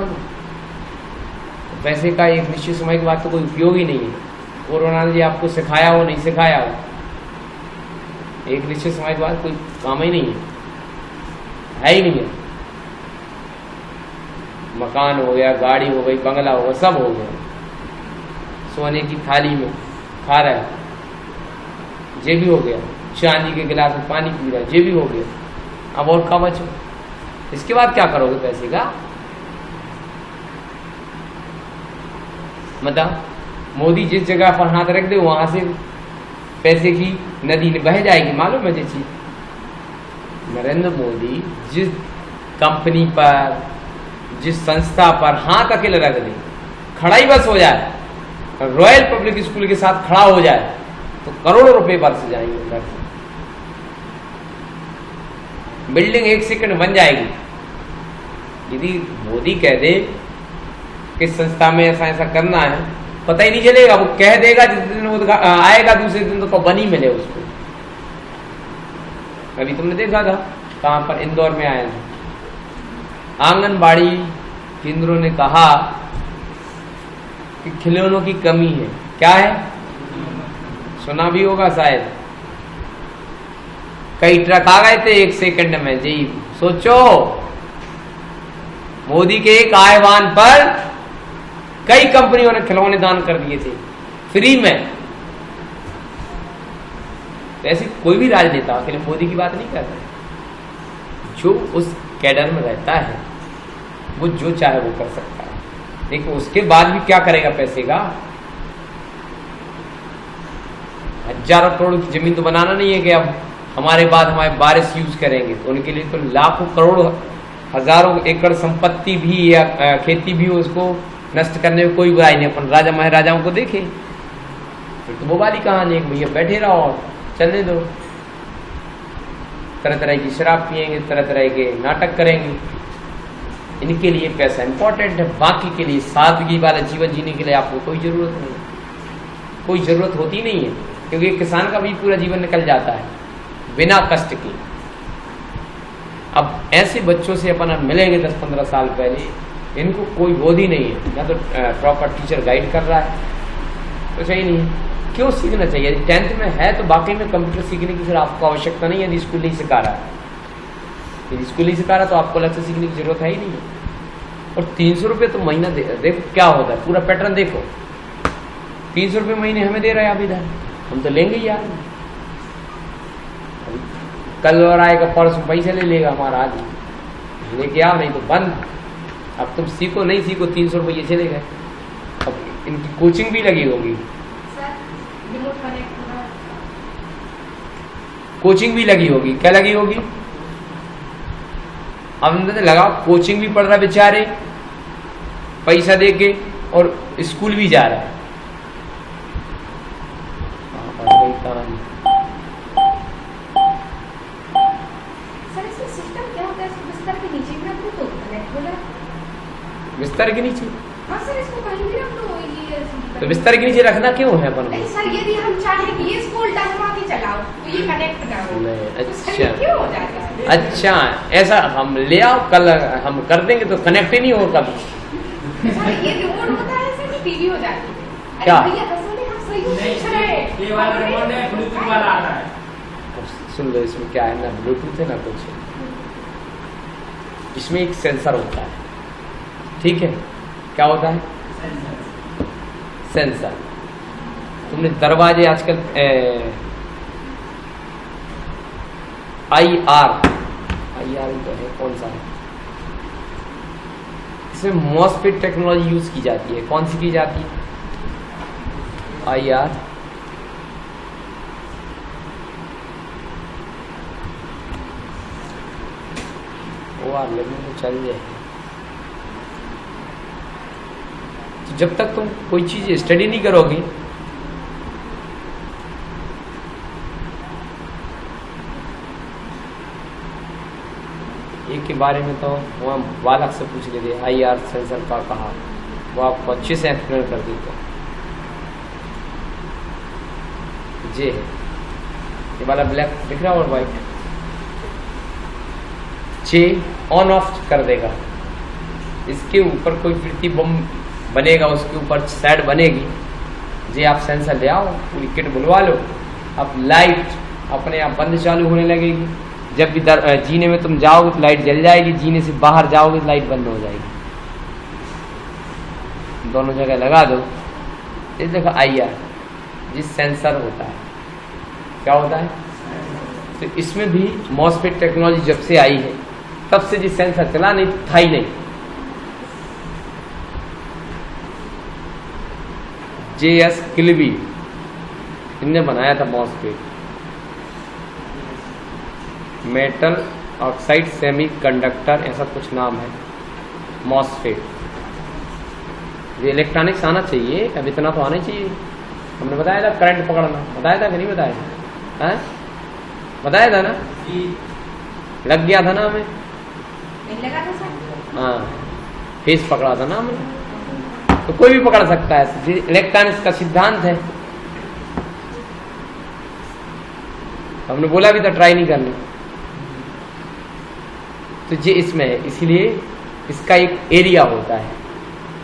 पैसे का एक निश्चित समय के बाद तो कोई उपयोग ही नहीं है। कोरोना ने आपको सिखाया हो नहीं सिखाया हो, एक निश्चित समय के बाद कोई काम ही नहीं है ही नहीं है। मकान हो गया, गाड़ी हो गई, बंगला हो गया, सब हो गया। सोने की थाली में खा रहा है, ये भी हो गया। चांदी के गिलास में पानी पी रहा है, ये भी हो गया। अब और क्या बचो? इसके बाद क्या करोगे पैसे का? मतलब मोदी जिस जगह पर हाथ रख दे वहां से पैसे की नदी बह जाएगी। मालूम है ये चीज? नरेंद्र मोदी जिस कंपनी पर, जिस संस्था पर हाथ अकेले रख दे, खड़ा ही बस हो जाए, रॉयल पब्लिक स्कूल के साथ खड़ा हो जाए, तो करोड़ों रुपए बरस जाएंगे उधर से। बिल्डिंग 1 सेकंड बन जाएगी। यदि मोदी कह दे कि संस्था में ऐसा ऐसा करना है, पता ही नहीं चलेगा। वो कह देगा, जिस दिन वो आएगा दूसरे दिन तो बनी मिले उसको। अभी तुमने देखा था कहां पर? इंदौर में आए थे। आंगनबाड़ी केंद्रों ने कहा कि खिलौनों की कमी है। क्या है? सुना भी होगा शायद। कई ट्रक आ गए थे 1 सेकंड में। जी सोचो, मोदी के एक आह्वान पर कई कंपनियों ने खिलौने दान कर दिए थे फ्री में। तो ऐसी कोई भी राजनेता के लिए मोदी की बात नहीं करता। जो उस कैडर में रहता है वो जो चाहे वो कर सकता है। देखो उसके बाद भी क्या करेगा पैसे का? हजारों करोड़ की जमीन तो बनाना नहीं है कि अब हमारे बाद हमारे वारिस यूज करेंगे। तो उनके लिए तो लाखों करोड़ हजारों एकड़ संपत्ति भी या खेती भी हो, उसको नष्ट करने में कोई बुराई नहीं। अपन राजा महाराजाओं को देखे, तो वो वाली कहानी है, भैया बैठे रहो और चलने दो। तरह तरह की शराब पियेंगे, तरह तरह के नाटक करेंगे। इनके लिए पैसा इंपॉर्टेंट है, बाकी के लिए सादगी वाला जीवन जीने के लिए आपको कोई जरूरत नहीं, कोई जरूरत होती नहीं है। क्योंकि किसान का भी पूरा जीवन निकल जाता है बिना कष्ट के। अब ऐसे बच्चों से अपन मिलेंगे 10-15 साल पहले, इनको कोई बोध ही नहीं है, या तो प्रॉपर टीचर गाइड कर रहा है तो सही नहीं है। क्यों सीखना चाहिए? यदि 10th में है तो बाकी में कंप्यूटर सीखने की फिर आपको आवश्यकता नहीं है। यदि स्कूल नहीं सिखा रहा है, यदि स्कूल नहीं सिखा रहा तो आपको अलग से सीखने की जरूरत है ही नहीं है। और 300 रुपये तो महीना देखो क्या होता है, पूरा पैटर्न देखो। 300 रुपये महीने हमें दे रहे हैं आप इधर, हम तो लेंगे ही यार। कल और आएगा, परसों पैसे ले लेगा हमारा आदमी, लेके आओ नहीं तो बंद। अब तुम सीखो नहीं सीखो 300 रुपये चले गए। अब इनकी कोचिंग भी लगी होगी, कोचिंग भी लगी होगी। क्या लगी होगी? हमने लगा कोचिंग भी पढ़ रहा बेचारे पैसा दे के, और स्कूल भी जा रहा है। सिस्टम क्या होता है, इसको बिस्तर के नीचे भी रख दो तो कनेक्ट हो जाता है। बिस्तर के नीचे? हाँ सर, इसको कहीं भी रख दो ये। तो बिस्तर के नीचे रखना क्यों है अपन को? नहीं सर, यदि हम चाहें कि ये इसको उल्टा घुमा के चलाओ तो ये कनेक्ट ना हो। नहीं, तो सर अच्छा। ये क्यों हो जाता है? अच्छा, ऐसा हम ले आओ, कल हम कर देंगे तो कनेक्ट ही नहीं होगा कभी। सर ये रिमोट होता है सर, टीवी हो जाती है। क्या? अरे भैया असल में हम सही पूछ रहे हैं। ये वाला रिमोट है, ब्लूटूथ वाला आ रहा है। अब सुन लो, इसमें क्या है ना, ब्लूटूथ है ना कुछ, इसमें एक सेंसर होता है, ठीक है? क्या होता है? सेंसर। तुमने दरवाजे आजकल IR तो है, कौन सा है? इसमें मॉसफेट टेक्नोलॉजी यूज की जाती है। कौन सी की जाती है? IR। लगने तो चल जाए। तो जब तक तुम कोई चीज स्टडी नहीं करोगे, एक के बारे में तो वहाँ बालक से पूछ लेते IR सेंसर का कहा, वो आपको अच्छे से एक्सप्लेन कर देते। ये है, ये वाला ब्लैक दिख रहा है और वाइट, ये ऑन ऑफ कर देगा। इसके ऊपर कोई प्रतिबिंब बनेगा, उसके ऊपर साइड बनेगी। ये आप सेंसर ले आओ, पूरी किट बुलवा लो, अब लाइट अपने आप बंद चालू होने लगेगी। जब भी जीने में तुम जाओगे तो लाइट जल जाएगी, जीने से बाहर जाओगे तो लाइट बंद हो जाएगी। दोनों जगह लगा दो। इस देखो IR, जिस सेंसर होता है, क्या होता है? तो इसमें भी मॉसफेट टेक्नोलॉजी जब से आई है तब से जिस सेंसर चला नहीं था ही नहीं। JS किल्बी इनने बनाया था मॉसफेट, मेटल ऑक्साइड सेमीकंडक्टर, ऐसा कुछ नाम है मॉसफेट। ये इलेक्ट्रॉनिक्स आना चाहिए, अब इतना तो आना चाहिए। हमने बताया था करंट पकड़ना, बताया था कि नहीं बताया? हैं? बताया था ना? लग गया था ना हमें? नहीं लगा था सर। हाँ, फेस पकड़ा था ना हमने। तो कोई भी पकड़ सकता है, इलेक्ट्रॉनिक्स का सिद्धांत है। हमने बोला भी था ट्राई नहीं करने। तो ये इसमें है, इसीलिए इसका एक एरिया होता है।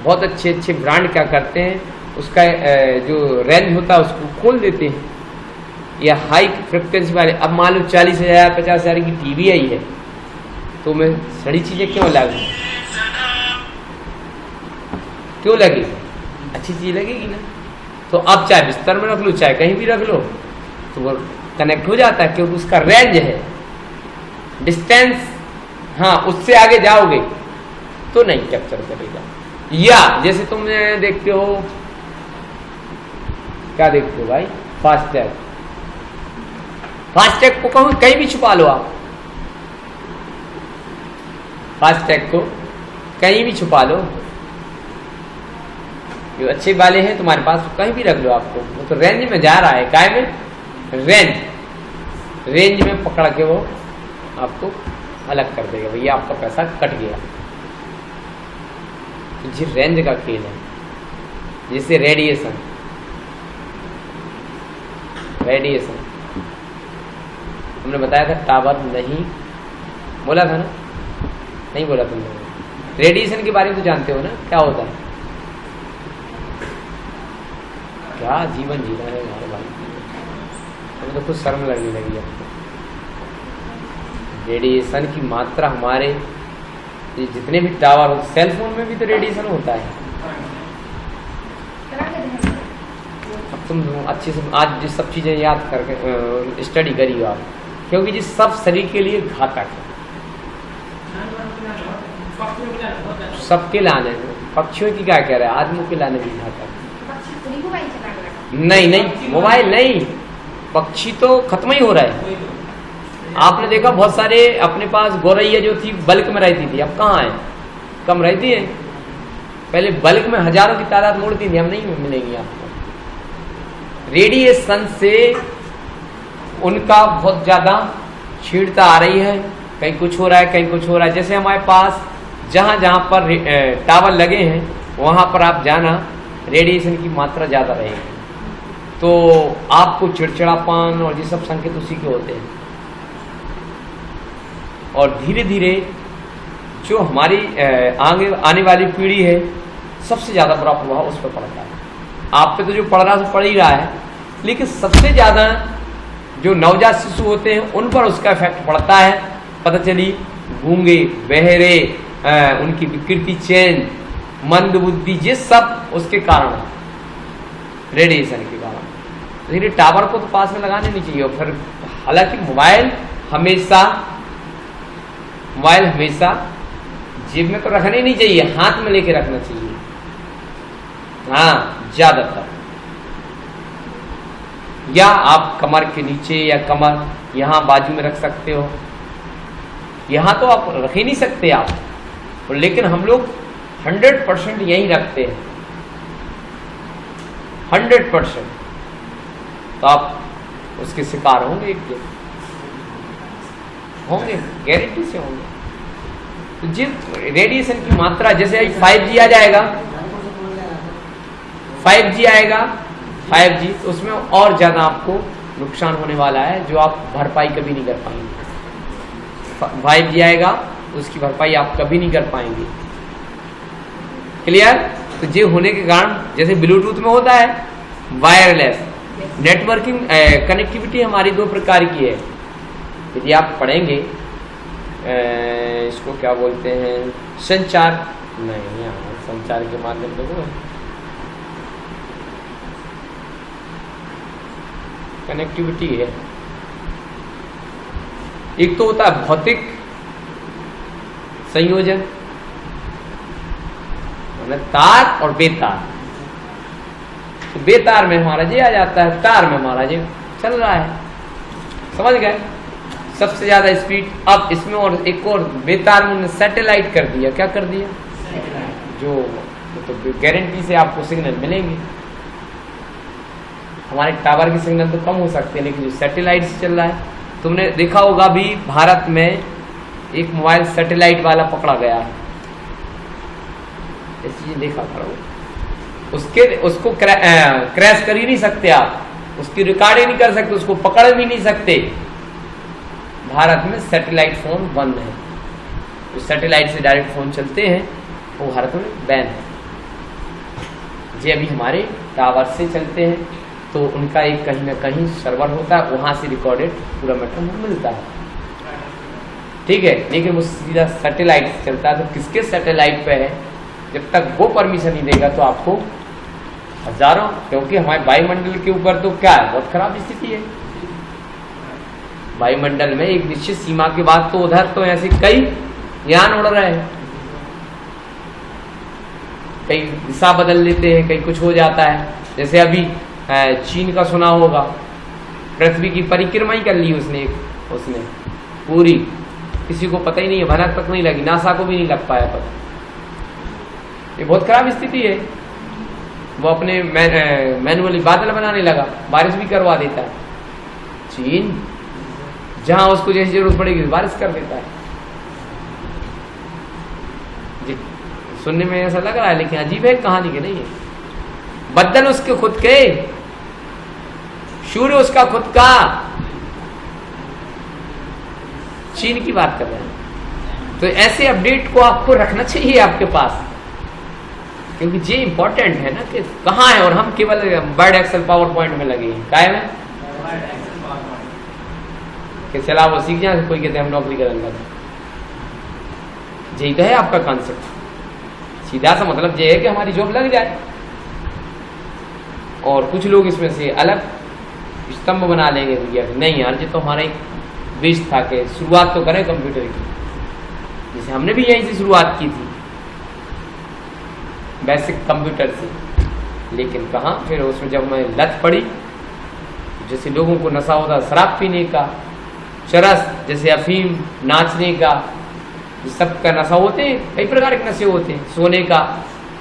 बहुत अच्छे अच्छे ब्रांड क्या करते हैं, उसका जो रेंज होता है उसको खोल देते हैं, या हाई फ्रिक्वेंसी वाले। अब मान लो 40,000 50,000 की टीवी आई है, तो मैं सड़ी चीजें क्यों लगी? क्यों लगी? अच्छी चीज लगेगी ना। तो अब चाहे बिस्तर में रख लो, चाहे कहीं भी रख लो, तो वो कनेक्ट हो जाता है, क्योंकि उसका रेंज है, डिस्टेंस। हाँ, उससे आगे जाओगे तो नहीं कैप्चर करेगा। या जैसे तुम देखते हो, क्या देखते हो भाई? फास्टैग। फास्टैग को कहीं भी छुपा लो आप, फास्टैग को कहीं भी छुपा लो। जो अच्छे वाले हैं तुम्हारे पास, कहीं भी रख लो आपको, वो तो रेंज में जा रहा है। काय में? रेंज में पकड़ के वो आपको अलग कर देगा, भैया आपका पैसा कट गया। तो ये रेंज का खेल है। जैसे रेडिएशन हमने बताया था, टावर नहीं बोला था ना? नहीं बोला तुमने? रेडिएशन के बारे में तो जानते हो ना, क्या होता है? क्या जीवन जीना है हमारे भाई, हमें तो कुछ शर्म लगने लगी है। रेडिएशन की मात्रा हमारे जितने भी टावर हो, सेल फोन में भी तो रेडिएशन होता है। अब तुम अच्छे से आज जो सब चीज़ें याद करके स्टडी करिए आप, क्योंकि ये सब शरीर के लिए घातक है। सबके लाने, पक्षियों की क्या कह रहा है, आदमियों के लाने भी घातक है। नहीं, मोबाइल नहीं, पक्षी तो खत्म ही हो रहा है। आपने देखा बहुत सारे अपने पास गौरैया जो थी बल्क में रहती थी, अब कहाँ है? कम रहती है। पहले बल्क में हजारों की तादाद उड़ती थी, अब नहीं मिलेंगी आपको। रेडिएशन से उनका बहुत ज्यादा छीड़ता आ रही है, कहीं कुछ हो रहा है, कहीं कुछ हो रहा है। जैसे हमारे पास जहाँ जहाँ पर टावर लगे हैं वहाँ पर आप जाना, रेडिएशन की मात्रा ज़्यादा रहेगी, तो आपको चिड़चिड़ापन और ये सब संकेत उसी के होते हैं। और धीरे धीरे जो हमारी आगे आने वाली पीढ़ी है, सबसे ज़्यादा बुरा प्रभाव उस पर पड़ता है। आप पे तो जो पड़ रहा है पड़ ही रहा है, लेकिन सबसे ज़्यादा जो नवजात शिशु होते हैं उन पर उसका इफेक्ट पड़ता है। पता चली गूंगे, बहरे, उनकी विकृति चेंज, मंद बुद्धि, ये सब उसके कारण है, रेडिएशन के कारण। इसलिए टावर को तो पास में लगाने नहीं चाहिए। और फिर हालांकि मोबाइल हमेशा जेब में तो रखना ही नहीं चाहिए, हाथ में लेके रखना चाहिए, हाँ ज्यादातर। या आप कमर के नीचे या कमर यहाँ बाजू में रख सकते हो। यहाँ तो आप रख ही नहीं सकते आप, लेकिन हम लोग 100% यहीं रखते हैं, 100%। तो आप उसके शिकार होंगे, एक दिन होंगे, गारंटी से होंगे। तो जिस रेडिएशन की मात्रा, जैसे 5G आ जाएगा, 5G आएगा, 5G तो उसमें और ज़्यादा आपको नुकसान होने वाला है, जो आप भरपाई कभी नहीं कर पाएंगे। 5G आएगा तो उसकी भरपाई आप कभी नहीं कर पाएंगे। क्लियर? तो ये होने के कारण, जैसे ब्लूटूथ में होता है वायरलेस नेटवर्किंग, कनेक्टिविटी हमारी दो प्रकार की है। यदि आप पढ़ेंगे इसको क्या बोलते हैं, संचार नहीं, यहाँ संचार के माध्यम से वो कनेक्टिविटी है। एक तो होता है भौतिक संयोजन, तार और बेतार। तो बेतार में हमारा ये आ जाता है, तार में हमारा ये चल रहा है, समझ गए? सबसे ज्यादा स्पीड। अब इसमें और एक और बेतार में सैटेलाइट कर दिया। क्या कर दिया? जो तो गारंटी से आपको सिग्नल मिलेंगे। हमारे टावर की सिग्नल तो कम हो सकते हैं, लेकिन जो सैटेलाइट से चल रहा है, तुमने देखा होगा अभी भारत में एक मोबाइल सैटेलाइट वाला पकड़ा गया है, ऐसी चीज देखा करो। उसको क्रैश कर ही नहीं सकते आप, उसकी रिकॉर्ड ही नहीं कर सकते, उसको पकड़ भी नहीं सकते। भारत में सैटेलाइट फोन बंद है, जो सैटेलाइट से डायरेक्ट फोन चलते हैं वो भारत में बैन है। ये अभी हमारे टावर से चलते हैं, तो उनका एक कहीं ना कहीं सर्वर होता है, वहां से रिकॉर्डेड पूरा मैटर मिलता है, ठीक है। लेकिन वो सीधा सैटेलाइट से चलता है, तो किसके सैटेलाइट पे है, जब तक वो परमिशन नहीं देगा तो आपको हजारों, क्योंकि हमारे वायुमंडल के ऊपर तो क्या है, बहुत खराब स्थिति है। वायुमंडल में एक निश्चित सीमा के बाद तो उधर तो ऐसे कई यान उड़ रहे हैं, कई दिशा बदल लेते हैं, कहीं कुछ हो जाता है। जैसे अभी चीन का सुना होगा, पृथ्वी की परिक्रमा ही कर ली उसने पूरी, किसी को पता ही नहीं है, भनक तक नहीं लगी, नासा को भी नहीं लग पाया पता। ये बहुत खराब स्थिति है। वो अपने मैनुअली बादल बनाने लगा, बारिश भी करवा देता है। चीन जहां उसको जैसी जरूरत पड़ेगी बारिश कर देता है। सुनने में ऐसा लग रहा है, लेकिन अजीब है कहानी के नहीं है। बदल उसके खुद के, सूर्य उसका खुद का, चीन की बात कर रहे हैं। तो ऐसे अपडेट को आपको रखना चाहिए आपके पास, क्योंकि ये इंपॉर्टेंट है ना कि कहाँ है। और हम केवल वर्ड एक्सेल पावर पॉइंट में लगे हैं, काय में कि चला वो सीख जाए, कोई कहते हैं हम नौकरी करेंगे। यही तो है आपका कॉन्सेप्ट। सीधा सा मतलब ये है कि हमारी जॉब लग जाए। और कुछ लोग इसमें से अलग स्तंभ बना लेंगे भैया, नहीं यार ये तो हमारा एक बेस था कि शुरुआत तो करें कंप्यूटर की, जैसे हमने भी यहीं से शुरुआत की थी, बेसिक कंप्यूटर से। लेकिन कहाँ फिर उसमें जब मैं लत पड़ी, जैसे लोगों को नशा होता शराब पीने का, चरस जैसे अफीम, नाचने का, ये सब का नशा होते हैं, कई प्रकार के नशे होते हैं, सोने का,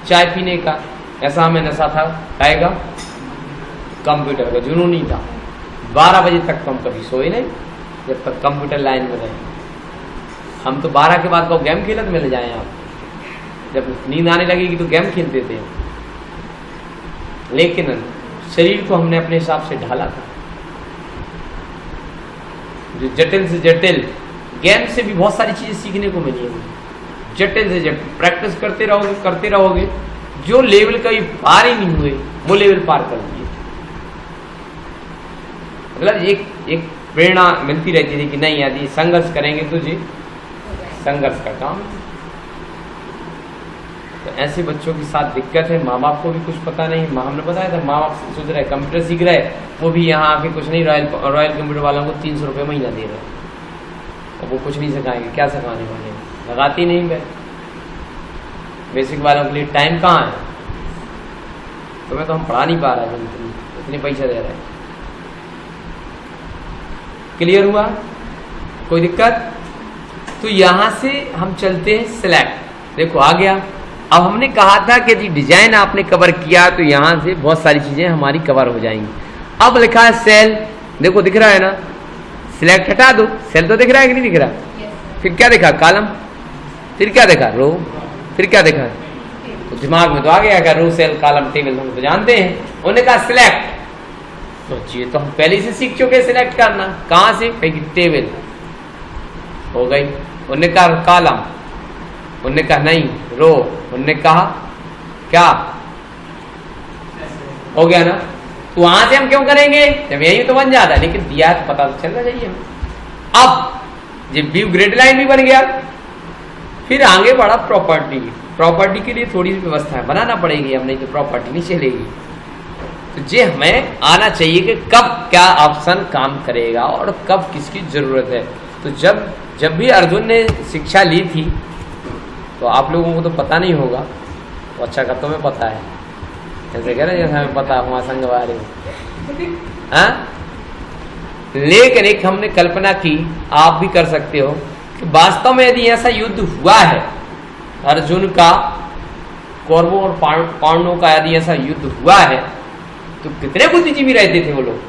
चाय पीने का। ऐसा हमें नशा था आएगा कंप्यूटर का, जुनून ही था। 12 बजे तक हम कभी सोए नहीं, जब तक कंप्यूटर लाइन में रहे। हम तो 12 के बाद को गेम खेलत मिल जाए आप, जब नींद आने लगेगी तो गेम खेलते थे, लेकिन शरीर को हमने अपने हिसाब से ढाला था। जो जटिल से जटिल गेम से भी बहुत सारी चीजें सीखने को मिली है। जटिल से जटिल प्रैक्टिस करते रहोगे, जो लेवल कभी पार ही नहीं हुए वो लेवल पार कर लिए। मतलब एक प्रेरणा मिलती रहती थी कि नहीं यदि संघर्ष करेंगे तो जी संघर्ष का काम। तो ऐसे बच्चों के साथ दिक्कत है, माँ बाप को भी कुछ पता नहीं। हमने बताया था माँ बाप सोच रहे कंप्यूटर सीख रहे, वो भी यहाँ आके कुछ नहीं, रॉयल कंप्यूटर वालों को 300 रुपये महीना दे रहे, और वो कुछ नहीं सिखाएंगे। क्या सिखाने वाले, लगाती नहीं गए। बेसिक वालों के लिए टाइम कहाँ है, तुम्हें तो हम पढ़ा नहीं पा रहे, इतने पैसे दे रहे हैं। क्लियर हुआ, कोई दिक्कत? तो यहां से हम चलते हैं सिलेक्ट। देखो आ गया। अब हमने कहा था कि यदि डिजाइन आपने कवर किया तो यहां से बहुत सारी चीजें हमारी कवर हो जाएंगी। अब लिखा है सेल, देखो दिख रहा है ना, सिलेक्ट हटा दो, सेल तो दिख रहा है कि नहीं दिख रहा? फिर क्या देखा, कॉलम, फिर क्या देखा, रो, फिर क्या देखा? तो दिमाग में तो आ गया रो, सेल, कॉलम, टेबल, हम तो जानते हैं। उन्होंने कहा सिलेक्ट, सोचिए तो हम पहले से सीख चुके सिलेक्ट करना। कहां से? टेबल हो गई। उन्होंने कहा कॉलम, उन्होंने कहा नहीं रो, उन्होंने कहा क्या, हो गया ना। तो वहां से हम क्यों करेंगे जब यही तो बन जाता है, लेकिन दिया तो पता तो चलना चाहिए हमें। अब जब व्यू ग्रिड लाइन भी बन गया, फिर आगे बढ़ा प्रॉपर्टी। प्रॉपर्टी के लिए थोड़ी सी व्यवस्था बनाना पड़ेगी, हम नहीं तो प्रॉपर्टी नहीं चलेगी। तो ये हमें आना चाहिए कि कब क्या ऑप्शन काम करेगा और कब किसकी जरूरत है। तो जब भी अर्जुन ने शिक्षा ली थी तो आप लोगों को तो पता नहीं होगा, तो अच्छा का तुम्हें पता है, ऐसे कह रहे जैसे हमें पता हुआ संघ बारे में। हाँ, लेकिन एक हमने कल्पना की, आप भी कर सकते हो कि वास्तव में यदि ऐसा युद्ध हुआ है अर्जुन का कौरवों और पांडवों का, यदि ऐसा युद्ध हुआ है तो कितने बुद्धिजीवी रहते थे वो लोग,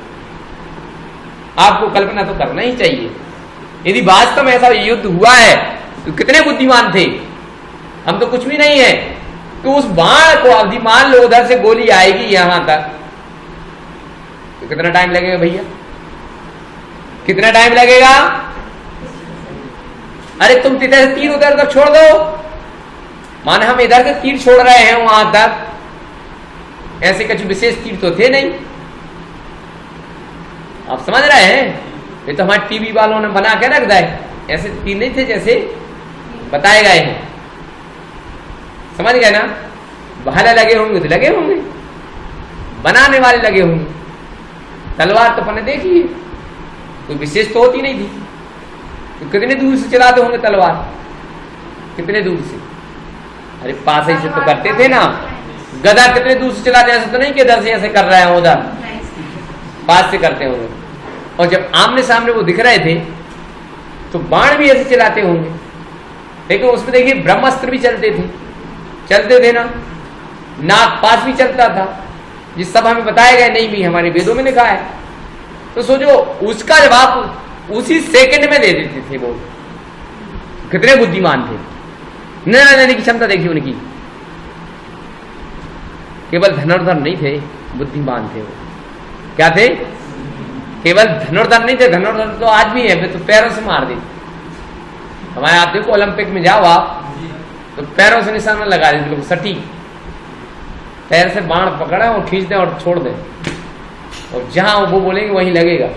आपको कल्पना तो करना ही चाहिए। यदि वास्तव में ऐसा युद्ध हुआ है तो कितने बुद्धिमान थे, हम तो कुछ भी नहीं है। तो उस बाण को अवधि मान लो उधर से गोली आएगी यहां तक, तो कितना टाइम लगेगा भैया, कितना टाइम लगेगा? अरे तुम इधर से तीर उधर तक छोड़ दो, माने हम इधर से तीर छोड़ रहे हैं वहां तक, ऐसे कुछ विशेष तीर तो थे नहीं। आप समझ रहे हैं? ये तो हमारे टीवी वालों ने बना के रख दिया, ऐसे तीर नहीं थे जैसे बताए गए हैं। समझ गए ना? भाले लगे होंगे तो लगे होंगे, बनाने वाले लगे होंगे। तलवार तो अपने देखिए कोई विशेष तो होती नहीं थी, तो कितने दूर से चलाते होंगे तलवार, कितने दूर से? अरे पास ही से तो करते थे ना। गदा कितने दूर से चलाते हैं, ऐसा तो नहीं कि इधर से ऐसे कर रहे हैं, उधर पास से करते होंगे। और जब आमने सामने वो दिख रहे थे तो बाण भी ऐसे चलाते होंगे, लेकिन उसमें देखिए ब्रह्मास्त्र भी चलते थे ना, नाग पास भी चलता था, जिस सब हमें बताया गया नहीं भी हमारे वेदों में लिखा है। तो सोचो उसका जवाब उसी सेकंड में दे देते थे वो, कितने बुद्धिमान थे। निर्णय लेने की क्षमता देखिए उनकी, केवल धनुर्धर नहीं थे, बुद्धिमान थे वो। क्या थे? केवल धनुर्धर नहीं थे, धनुर्धर तो आज भी है, तो पैरों से मार देते हमारे। आप देखो ओलंपिक में जाओ आप, तो पैरों से निशाना लगा देते लोग, सटीक पैर से बाण पकड़े और खींच दें और छोड़ दें, और जहां वो बोलेंगे वहीं लगेगा।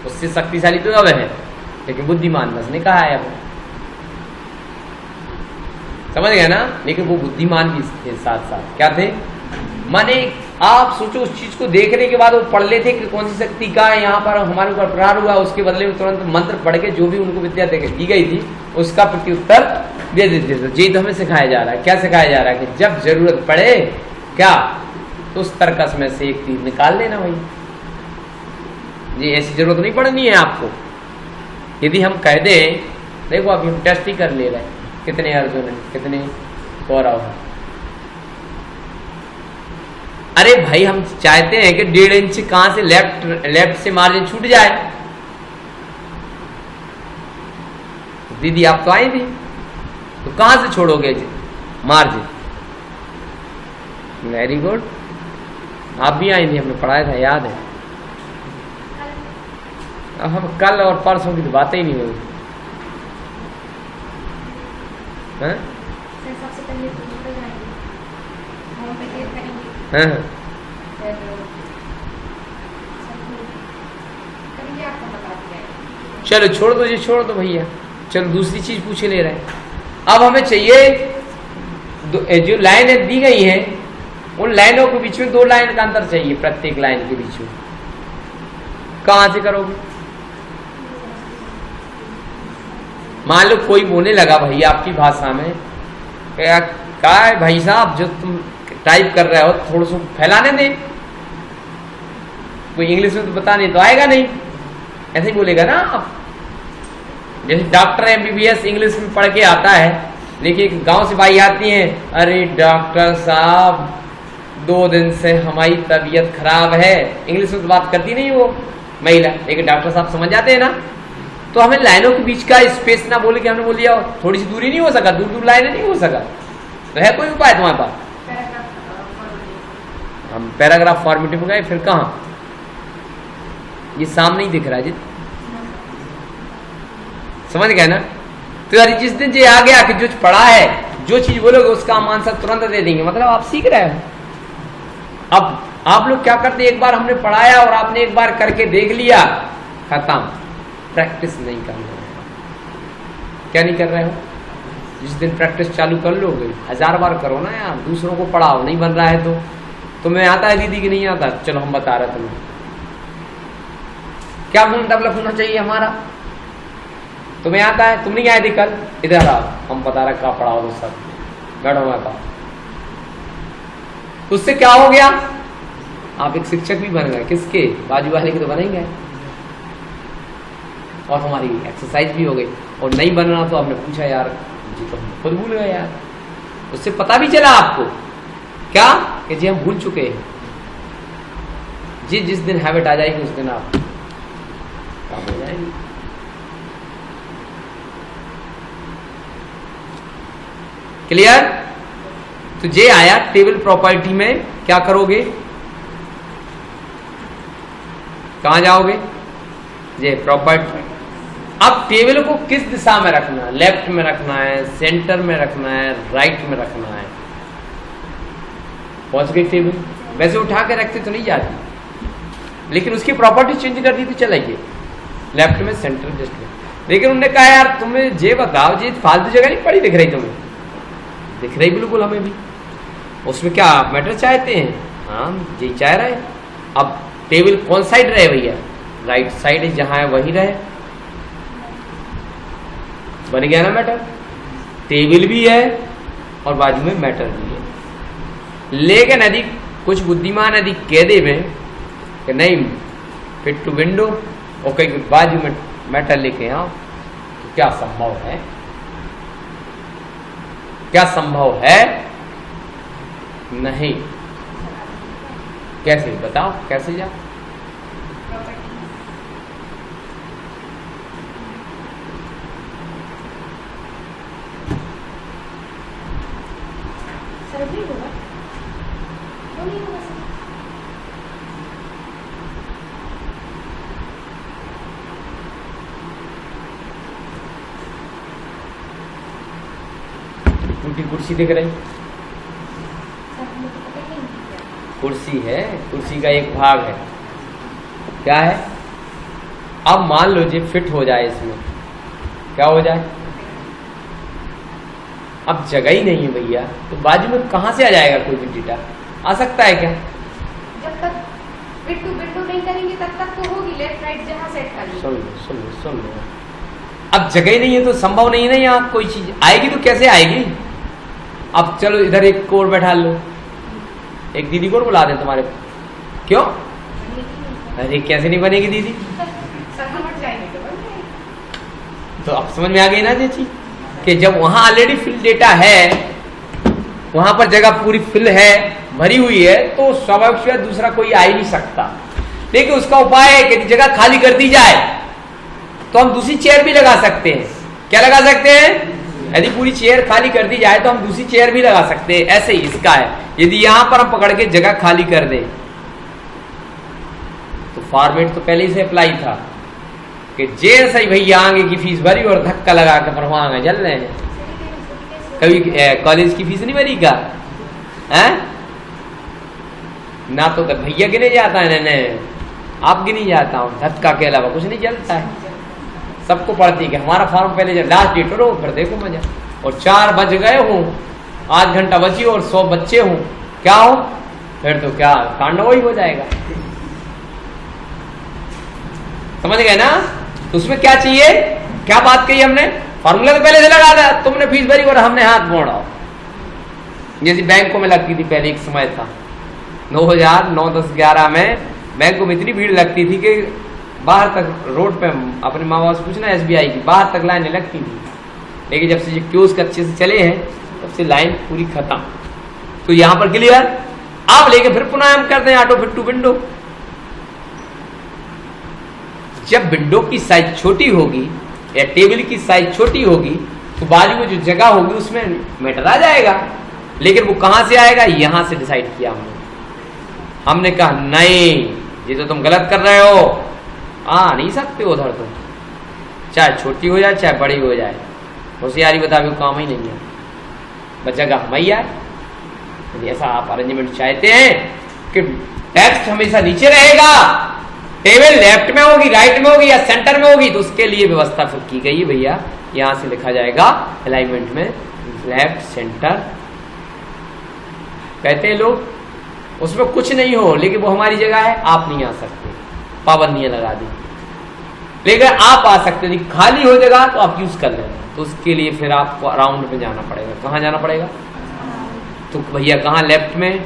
उससे शक्तिशाली तो अब है, लेकिन बुद्धिमान बस ने कहा है अब, समझ गए ना? लेकिन वो बुद्धिमान भी थे साथ साथ। क्या थे? माने आप सोचो उस चीज को देखने के बाद वो पढ़ लेते कि कौन सी शक्ति का है यहाँ पर हमारे ऊपर प्रहार हुआ, उसके बदले में तुरंत मंत्र पढ़ के जो भी उनको विद्या दी गई थी उसका प्रत्युत्तर दे देते थे। जी तो हमें सिखाया जा रहा है, क्या सिखाया जा रहा है कि जब जरूरत पड़े क्या, तो उस तर्कस में से एक तीर निकाल लेना भाई। जी ऐसी जरूरत नहीं पड़नी है आपको। यदि हम कह दें, देखो अभी हम टेस्ट ही कर ले रहे हैं, कितने अर्जुन है, कितने कौरव है। अरे भाई हम चाहते हैं कि 1.5 इंच कहां से लेफ्ट से मार्जिन छूट जाए, दीदी आप तो आई थी, तो कहां से छोड़ोगे मार्जिन? वेरी गुड, आप भी आई थी, हमने पढ़ाया था, याद है। अब हम कल और परसों की तो बातें ही नहीं हुई। सबसे पहले तो निकल जाएंगे, होम पे क्लियर करेंगे, हाँ फिर करेंगे, आपको बता दिया। चलो छोड़ दो जी, छोड़ दो भैया। चलो दूसरी चीज पूछे ले रहे हैं। अब हमें चाहिए जो लाइनें दी गई हैं उन लाइनों के बीच में 2 लाइन का अंतर चाहिए, प्रत्येक लाइन के बीच में। कहां से करोगे? मान लो कोई बोलने लगा भैया आपकी भाषा में, क्या है भाई साहब जो तुम टाइप कर रहे हो थोड़ा सा फैलाने दे, कोई इंग्लिश में तो बताने तो आएगा नहीं, ऐसे ही बोलेगा ना आप। जैसे डॉक्टर MBBS इंग्लिश में पढ़ के आता है, लेकिन गांव से भाई आती है, अरे डॉक्टर साहब 2 दिन से हमारी तबीयत खराब है, इंग्लिश में तो बात करती नहीं वो महिला, लेकिन डॉक्टर साहब समझ जाते हैं ना। तो हमें लाइनों के बीच का स्पेस ना बोले कि हमने बोल दिया थोड़ी सी दूरी नहीं हो सका, दूर दूर लाइनें नहीं हो सका, तो है कोई उपाय तुम्हारे पास? हम पैराग्राफ फॉर्मेटिव में गए, फिर कहां? ये सामने ही दिख रहा है जी, समझ गए ना? तो यार जिस दिन ये आ गया कि जो पढ़ा है, जो चीज बोलोगे उसका हम आंसर तुरंत दे देंगे, मतलब आप सीख रहे हो। अब आप लोग क्या करते, एक बार हमने पढ़ाया और आपने एक बार करके देख लिया, खत्म, प्रैक्टिस नहीं करना है। क्या नहीं कर रहे हो? जिस दिन प्रैक्टिस चालू कर लोगे, 1000 बार करो ना यार, दूसरों को पढ़ाओ, नहीं बन रहा है तो तुम्हें आता है दीदी कि नहीं आता? चलो हम बता रहे तुम्हें क्या गुण डेवलप होना चाहिए हमारा। तुम्हें आता है, तुम नहीं आए थे कल, इधर आओ, हम बता रहे क्या पढ़ाओ तो सब, बैठो हमारे पास। तो उससे क्या हो गया, आप एक शिक्षक भी बन गए, किसके? बाजू वाले के तो बनेंगे, और हमारी एक्सरसाइज भी हो गई। और नहीं बनना तो आपने पूछा यार जी, तो हम खुद भूल गए यार, उससे पता भी चला आपको क्या कि जी हम भूल चुके हैं। जी जिस दिन हैबिट आ जाएगी उस दिन आप काम हो जाएंगे। क्लियर? तो जे आया टेबल प्रॉपर्टी में, क्या करोगे, कहां जाओगे? जे प्रॉपर्टी। अब टेबल को किस दिशा में रखना है? लेफ्ट में रखना है, सेंटर में रखना है, राइट में रखना है? पहुंच गई टेबल। वैसे उठा के रखते तो नहीं जाती, लेकिन उसकी प्रॉपर्टी चेंज कर दी तो चलेगी, लेफ्ट में, सेंटर, जस्ट में। लेकिन उन्होंने कहा यार तुम्हें जे बताओ, जे फालतू जगह नहीं पड़ी दिख रही, तुम्हें दिख रही बिल्कुल हमें भी, उसमें क्या मैटर चाहते हैं? हाँ जी चाह रहे हैं। अब टेबल कौन साइड रहे भैया? राइट साइड जहां है वही रहे, बन गया ना मैटर। टेबल भी है और बाजू में मैटर भी है। लेकिन यदि कुछ बुद्धिमान यदि कह दे में कि नहीं फिट टू विंडो और कहीं बाजू में मैटर लेके आओ, तो क्या संभव है? क्या संभव है? नहीं। कैसे बताओ, कैसे जाओ? नहीं होगा, वो नहीं होगा सर। उनकी कुर्सी दिख रही, सर हमें तो पता ही नहीं क्या। कुर्सी है, कुर्सी का एक भाग है, क्या है? अब मान लो जी फिट हो जाए इसमें, क्या हो जाए? अब जगह ही नहीं है भैया, तो बाजू में कहां से आ जाएगा कोई भी डेटा? आ सकता है क्या? जब तक फिट टू विंडो नहीं करेंगे तब तक तो होगी, लेफ्ट राइट जहां सेट करेंगे। सुन लो। अब जगह ही नहीं है तो संभव नहीं है ना, यहाँ कोई चीज आएगी तो कैसे आएगी? अब चलो इधर एक कोर बैठा लो, एक दीदी को बुला दे तुम्हारे, क्यों? अरे कैसे नहीं बनेगी दीदी? सर हम हट जाएंगे तो बन जाएगी। तो अब समझ में आ गई ना जी कि जब वहां ऑलरेडी फिल डेटा है, वहां पर जगह पूरी फिल है, भरी हुई है, तो स्वाभाविक दूसरा कोई आ ही नहीं सकता। लेकिन उसका उपाय है कि जगह खाली कर दी जाए तो हम दूसरी चेयर भी लगा सकते हैं। क्या लगा सकते हैं? यदि पूरी चेयर खाली कर दी जाए तो हम दूसरी चेयर भी लगा सकते हैं। ऐसे ही इसका है, यदि यहां पर हम पकड़ के जगह खाली कर दें तो फॉर्मेट तो पहले ही से अप्लाई था कि जैसे ही भैया आगे की फीस भरी और धक्का लगा के परवाह चल रहे हैं। कभी कॉलेज की फीस नहीं भरी का है ना, तो भैया गिने जाता है ना, आप गिनी जाता हूं, धक्का के अलावा कुछ नहीं चलता है। सबको पड़ती है कि हमारा फॉर्म पहले लास्ट डेट हो, फिर देखो मजा। और 4 बज गए हूं, 8 घंटा बची और 100 बच्चे हूं, क्या हो फिर तो क्या तांडव ही हो जाएगा। समझ गए ना? तो उसमें क्या चाहिए, क्या बात कही हमने? फॉर्मूला तो पहले से लगा था, तुमने फीस भरी और हमने हाथ मोड़ा। जैसे बैंकों में लगती थी पहले, एक समय था 2009, 10, 11 में बैंकों में इतनी भीड़ लगती थी कि बाहर तक रोड पे अपने माँ बाप से पूछना, SBI की बाहर तक लाइनें लगती थी। लेकिन जब से ये कियोस्क अच्छे से चले हैं तब से लाइन पूरी खत्म। तो यहां पर क्लियर। अब लेके फिर पुनः हम करते हैं ऑटो फिट टू विंडो। जब विंडो की साइज छोटी होगी या टेबल की साइज छोटी होगी तो बाजू में जो जगह होगी उसमें मैटर आ जाएगा। लेकिन वो कहां से आएगा, यहां से डिसाइड किया हमने कहा नहीं, ये तो तुम गलत कर रहे हो, आ नहीं सकते उधर तुम, चाहे छोटी हो जाए चाहे बड़ी हो जाए, होशियारी बतावे काम ही नहीं है, बस जगह मैया। यदि ऐसा आप अरेंजमेंट चाहते हैं कि टेक्स्ट हमेशा नीचे रहेगा, टेबल लेफ्ट में होगी, राइट में होगी या सेंटर में होगी, तो उसके लिए व्यवस्था फिर की गई है भैया। यहां से लिखा जाएगा अलाइनमेंट में लेफ्ट सेंटर कहते हैं लोग, उसमें कुछ नहीं हो लेकिन वो हमारी जगह है, आप नहीं आ सकते, पाबंदियां लगा दी। लेकिन आप आ सकते हैं, खाली हो जगह तो आप यूज कर लेना। तो उसके लिए फिर आपको अराउंड में जाना पड़ेगा। कहाँ जाना पड़ेगा? तो भैया कहाँ, लेफ्ट में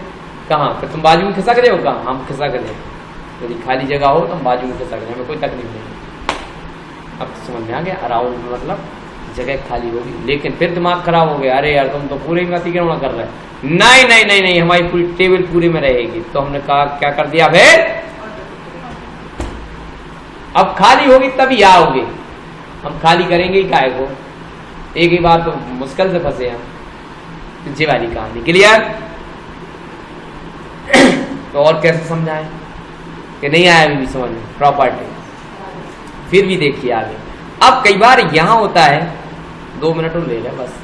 कहाँ? फिर तुम बाजू में खिसक रहे हो, कहाँ हम खिसक रहे हैं। यदि खाली जगह हो तो हम बाजू में खिसक रहे हैं, हमें कोई तकलीफ नहीं। अब तो समझ में आ गया, अराउंड में मतलब जगह खाली होगी। लेकिन फिर दिमाग खराब हो गया, अरे यार तुम तो पूरे में अतिक्रमण कर रहे हैं। नहीं नहीं नहीं नहीं, हमारी पूरी टेबल पूरे में रहेगी। तो हमने कहा क्या कर दिया फिर, अब खाली होगी तभी आओगे, हम खाली करेंगे ही काहे को, एक ही बार तो मुश्किल से फंसे हम। ये वाली कहानी क्लियर। तो और कैसे समझाएं कि नहीं आया अभी भी समझ में प्रॉपर्टी, फिर भी देखिए आगे। अब कई बार यहां होता है, 2 मिनट और ले ले बस,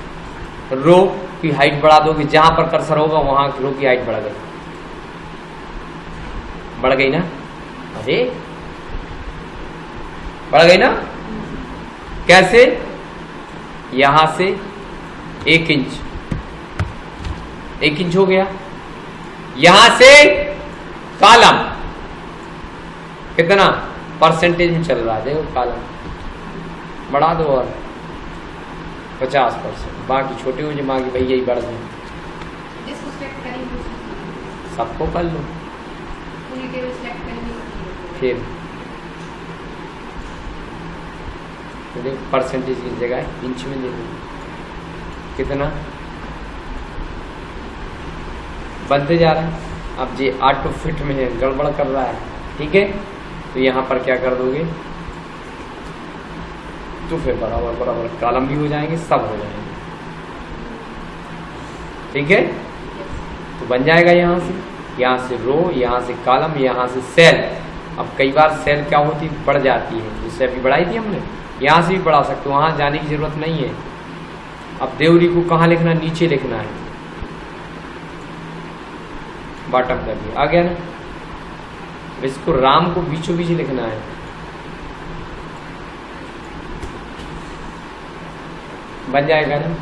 रो की हाइट बढ़ा दोगे, जहां पर कर्सर होगा वहां रो की हाइट बढ़ गई, बढ़ गई ना, अरे बढ़ गई ना। कैसे? यहां से 1 इंच, 1 इंच हो गया। यहां से कॉलम कितना परसेंटेज में चल रहा है, देखो कॉलम बढ़ा दो और 50%, बाकी छोटे हो जमा की भैया ही बढ़ गए, सबको कर लो फिर। तो देखो परसेंटेज की जगह इंच में ले लो, कितना बनते जा रहा है। अब ये ऑटो फिट में है, गड़बड़ कर रहा है, ठीक है। तो यहाँ पर क्या कर दोगे, तो फिर बराबर बराबर कॉलम भी हो जाएंगे, सब हो जाएंगे, ठीक है। तो बन जाएगा यहाँ से रो, यहाँ से कॉलम, यहाँ से सेल। अब कई बार सेल क्या होती बढ़ जाती है, जिससे अभी बढ़ाई थी हमने, यहाँ से भी बढ़ा सकते हो, वहाँ जाने की जरूरत नहीं है। अब देवरी को कहाँ लिखना, नीचे लिखना है, बॉटम कर दिया, आ गया ना। इसको राम को बीचों बीच लिखना है, बन जाएगा ना।